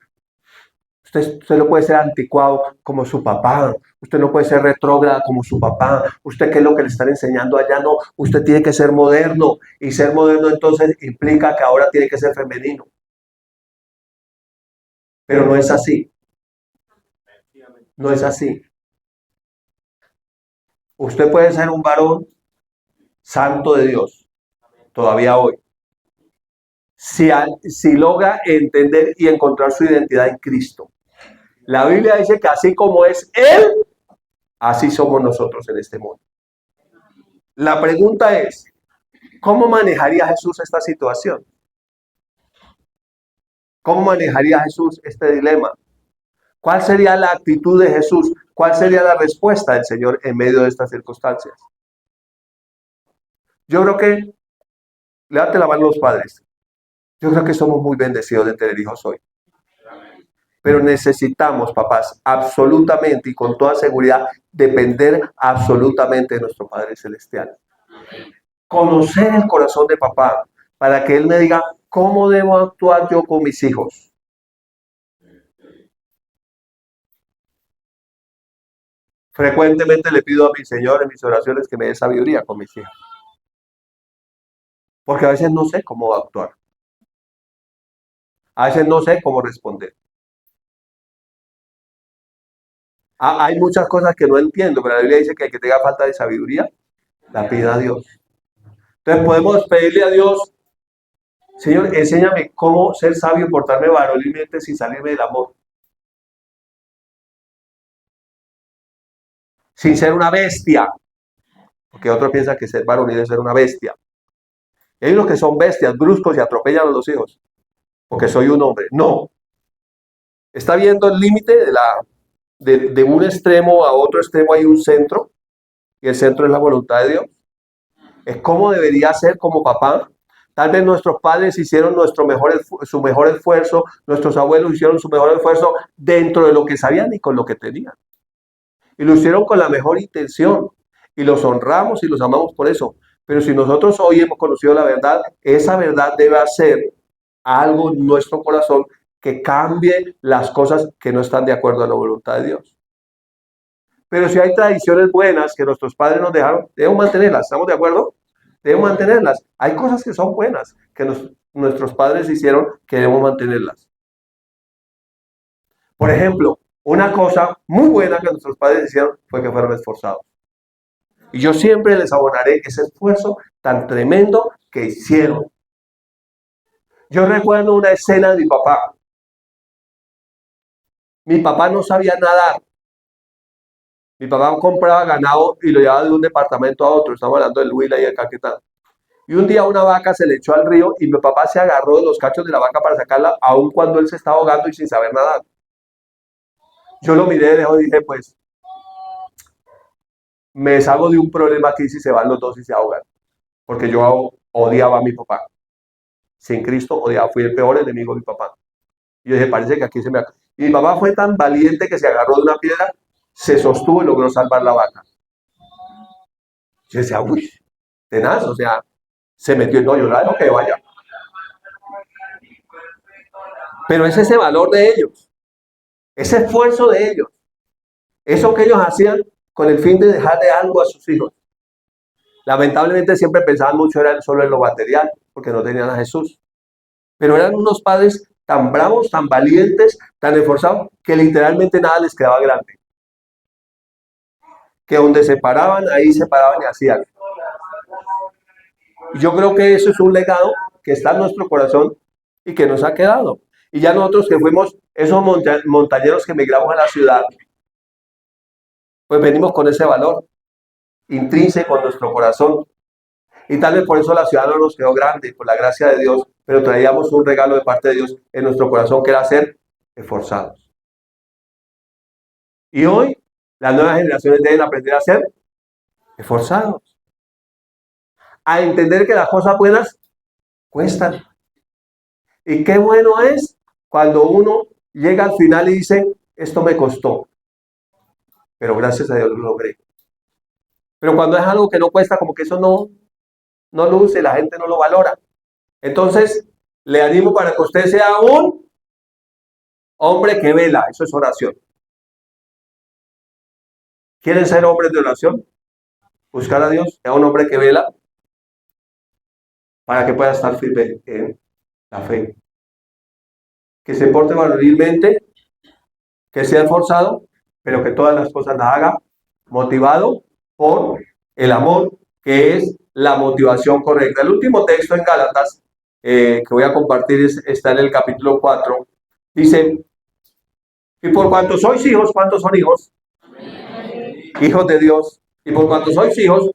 Usted no puede ser anticuado como su papá. Usted no puede ser retrógrada como su papá. Usted, ¿qué es lo que le están enseñando allá? No, usted tiene que ser moderno. Y ser moderno entonces implica que ahora tiene que ser femenino. Pero no es así. No es así. Usted puede ser un varón santo de Dios, todavía hoy. Si logra entender y encontrar su identidad en Cristo. La Biblia dice que así como es Él, así somos nosotros en este mundo. La pregunta es, ¿cómo manejaría Jesús esta situación? ¿Cómo manejaría Jesús este dilema? ¿Cuál sería la actitud de Jesús? ¿Cuál sería la respuesta del Señor en medio de estas circunstancias? Yo creo que, levante la mano los padres, yo creo que somos muy bendecidos de tener hijos hoy. Pero necesitamos, papás, absolutamente y con toda seguridad, depender absolutamente de nuestro Padre Celestial. Conocer el corazón de papá para que Él me diga cómo debo actuar yo con mis hijos. Frecuentemente le pido a mi Señor en mis oraciones que me dé sabiduría con mis hijos. Porque a veces no sé cómo actuar. A veces no sé cómo responder. Hay muchas cosas que no entiendo, pero la Biblia dice que el que tenga falta de sabiduría, la pida a Dios. Entonces podemos pedirle a Dios, Señor, enséñame cómo ser sabio y portarme varonilmente sin salirme del amor. Sin ser una bestia. Porque otros piensan que ser varonil es ser una bestia. Y hay unos que son bestias, bruscos y atropellan a los hijos. Porque soy un hombre. No. Está viendo el límite de un extremo a otro extremo, hay un centro. Y el centro es la voluntad de Dios. Es como debería ser como papá. Tal vez nuestros padres hicieron su mejor esfuerzo, nuestros abuelos hicieron su mejor esfuerzo dentro de lo que sabían y con lo que tenían. Y lo hicieron con la mejor intención. Y los honramos y los amamos por eso. Pero si nosotros hoy hemos conocido la verdad, esa verdad debe hacer algo en nuestro corazón que cambie las cosas que no están de acuerdo a la voluntad de Dios. Pero si hay tradiciones buenas que nuestros padres nos dejaron, debemos mantenerlas. ¿Estamos de acuerdo? Debemos mantenerlas. Hay cosas que son buenas que nuestros padres hicieron que debemos mantenerlas. Por ejemplo, una cosa muy buena que nuestros padres hicieron fue que fueron esforzados. Y yo siempre les abonaré ese esfuerzo tan tremendo que hicieron. Yo recuerdo una escena de mi papá. Mi papá no sabía nadar. Mi papá compraba ganado y lo llevaba de un departamento a otro. Estamos hablando del Huila y el Caquetá. Y un día una vaca se le echó al río y mi papá se agarró de los cachos de la vaca para sacarla, aun cuando él se estaba ahogando y sin saber nadar. Yo lo miré de lejos y dije, pues, me salgo de un problema aquí si se van los dos y se ahogan. Porque yo odiaba a mi papá. Sin Cristo odiaba, fui el peor enemigo de mi papá. Y yo dije, parece que aquí se me... Y mi papá fue tan valiente que se agarró de una piedra, se sostuvo y logró salvar la vaca. Yo decía, uy, tenaz, o sea, se metió, no, yo la dejo que vaya. Pero es ese valor de ellos, ese esfuerzo de ellos, eso que ellos hacían con el fin de dejarle algo a sus hijos. Lamentablemente siempre pensaban mucho era solo en lo material, porque no tenían a Jesús. Pero eran unos padres tan bravos, tan valientes, tan esforzados, que literalmente nada les quedaba grande. Que donde se paraban, ahí se paraban y hacían. Y yo creo que eso es un legado que está en nuestro corazón y que nos ha quedado. Y ya nosotros que fuimos esos montañeros que emigramos a la ciudad, pues venimos con ese valor intrínseco en nuestro corazón. Y tal vez por eso la ciudad no nos quedó grande, por la gracia de Dios, pero traíamos un regalo de parte de Dios en nuestro corazón que era ser esforzados. Y hoy las nuevas generaciones deben aprender a ser esforzados, a entender que las cosas buenas cuestan. Y qué bueno es cuando uno llega al final y dice, esto me costó, pero gracias a Dios lo logré. Pero cuando es algo que no cuesta, como que eso no luce, la gente no lo valora. Entonces, le animo para que usted sea un hombre que vela, eso es oración. ¿Quieren ser hombres de oración? Buscar a Dios, sea un hombre que vela para que pueda estar firme en la fe. Que se porte varonilmente, que sea esforzado, pero que todas las cosas las haga motivado por el amor, que es la motivación correcta. El último texto en Gálatas que voy a compartir está en el capítulo 4. Dice, y por cuanto sois hijos, ¿cuántos son hijos? Hijos de Dios. Y por cuanto sois hijos,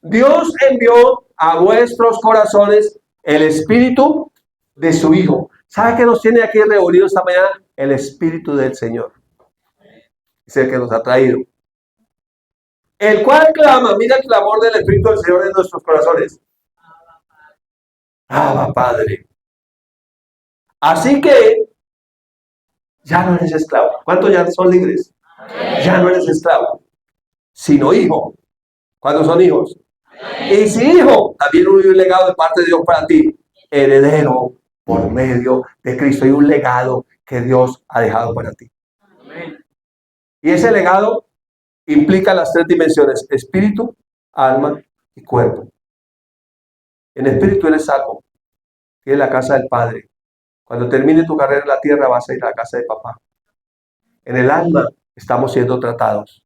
Dios envió a vuestros corazones el espíritu de su Hijo. ¿Sabe qué nos tiene aquí reunidos esta mañana? El espíritu del Señor. Es el que nos ha traído. El cual clama, mira el clamor del espíritu del Señor en nuestros corazones. Abba, Padre. Así que ya no eres esclavo. ¿Cuántos ya son libres? Ya no eres esclavo, sino hijo. ¿Cuántos son hijos? Y si hijo, también un legado de parte de Dios para ti, heredero por medio de Cristo. Hay un legado que Dios ha dejado para ti. Y ese legado implica las tres dimensiones: espíritu, alma y cuerpo. En espíritu eres salvo, tienes la casa del Padre. Cuando termine tu carrera en la tierra vas a ir a la casa de papá. En el alma estamos siendo tratados.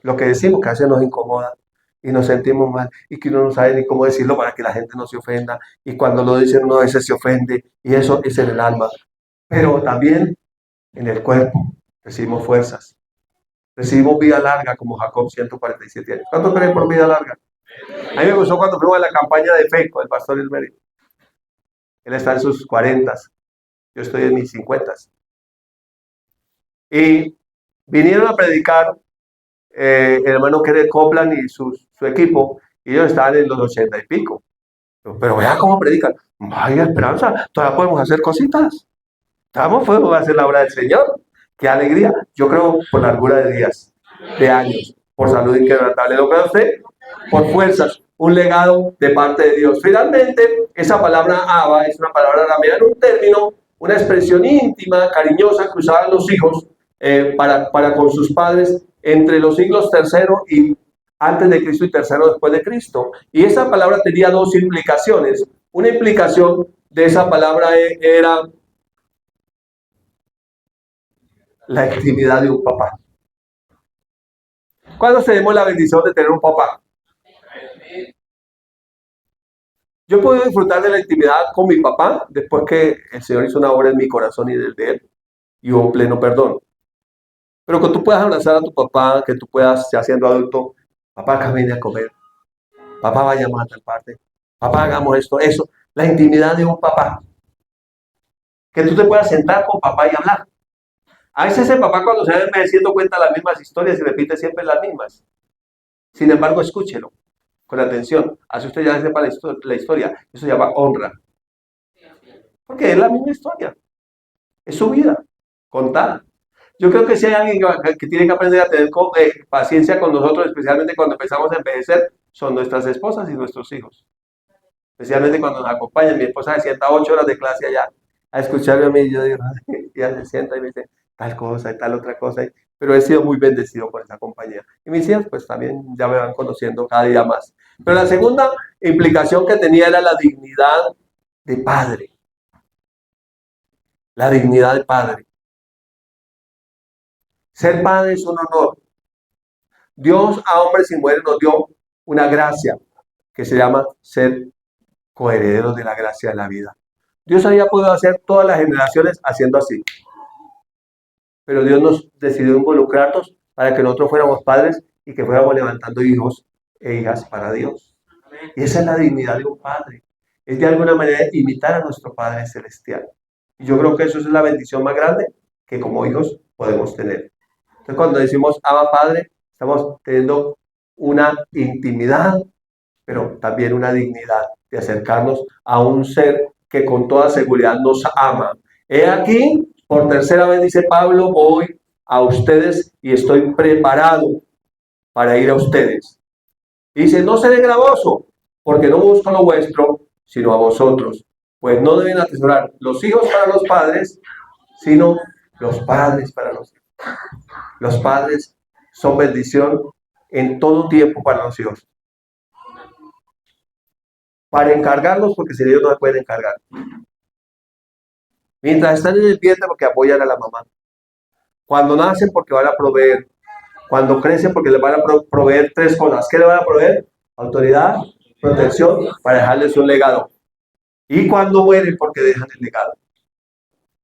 Lo que decimos que a veces nos incomoda y nos sentimos mal y que uno no sabe ni cómo decirlo para que la gente no se ofenda, y cuando lo dicen uno a veces se ofende, y eso es en el alma. Pero también en el cuerpo recibimos fuerzas, recibimos vida larga como Jacob, 147 años. ¿Cuánto creen por vida larga? A mí me gustó cuando fuimos a la campaña de fe con el pastor Elmery. Él está en sus 40, yo estoy en mis 50. Y vinieron a predicar el hermano Kenneth Copeland y su equipo, y ellos estaban en los 80 y pico. Pero vea cómo predican. Hay esperanza, todavía podemos hacer cositas. Podemos hacer la obra del Señor. Qué alegría. Yo creo por largura de días, de años, por salud inquebrantable. ¿Lo cree usted? Por fuerzas, un legado de parte de Dios. Finalmente, esa palabra Abba es una palabra aramea, un término, una expresión íntima, cariñosa que usaban los hijos para con sus padres entre los siglos tercero y antes de Cristo y tercero después de Cristo. Y esa palabra tenía dos implicaciones. Una implicación de esa palabra era la intimidad de un papá. ¿Cuántos tenemos la bendición de tener un papá? Yo puedo disfrutar de la intimidad con mi papá después que el Señor hizo una obra en mi corazón y del de él y hubo un pleno perdón. Pero que tú puedas abrazar a tu papá, que tú puedas, ya siendo adulto, papá, camine a comer, papá, vayamos a tal parte, papá, hagamos esto, eso. La intimidad de un papá. Que tú te puedas sentar con papá y hablar. A veces el papá cuando se va envejeciendo cuenta las mismas historias y repite siempre las mismas. Sin embargo, escúchelo con atención. Así usted ya sepa la historia. Eso se llama honra. Porque es la misma historia. Es su vida contada. Yo creo que si hay alguien que tiene que aprender a tener paciencia con nosotros, especialmente cuando empezamos a envejecer, son nuestras esposas y nuestros hijos. Especialmente cuando nos acompañan. Mi esposa se sienta 8 horas de clase allá a escucharme a mí. Y yo digo, y ella se sienta y me dice tal cosa y tal otra cosa. Pero he sido muy bendecido por esa compañía. Y mis hijas pues también ya me van conociendo cada día más. Pero la segunda implicación que tenía era la dignidad de padre. La dignidad de padre. Ser padre es un honor. Dios a hombres y mujeres nos dio una gracia que se llama ser coherederos de la gracia de la vida. Dios había podido hacer todas las generaciones haciendo así. Pero Dios nos decidió involucrarnos para que nosotros fuéramos padres y que fuéramos levantando hijos e hijas para Dios. Y esa es la dignidad de un padre. Es de alguna manera imitar a nuestro Padre Celestial. Y yo creo que eso es la bendición más grande que como hijos podemos tener. Entonces cuando decimos Abba Padre, estamos teniendo una intimidad, pero también una dignidad de acercarnos a un ser que con toda seguridad nos ama. He aquí, por tercera vez dice Pablo, voy a ustedes y estoy preparado para ir a ustedes. Y dice, no seré gravoso, porque no busco lo vuestro, sino a vosotros. Pues no deben atesorar los hijos para los padres, sino los padres para los hijos. Los padres son bendición en todo tiempo para los hijos. Para encargarlos, porque si ellos no se pueden encargar. Mientras están en el vientre, porque apoyan a la mamá. Cuando nacen, porque van a proveer. Cuando crecen, porque les van a proveer 3 cosas. ¿Qué le van a proveer? Autoridad, protección, para dejarles un legado. Y cuando mueren, porque dejan el legado.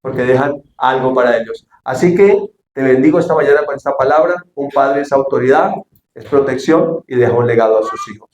Porque dejan algo para ellos. Así que te bendigo esta mañana con esta palabra. Un padre es autoridad, es protección y deja un legado a sus hijos.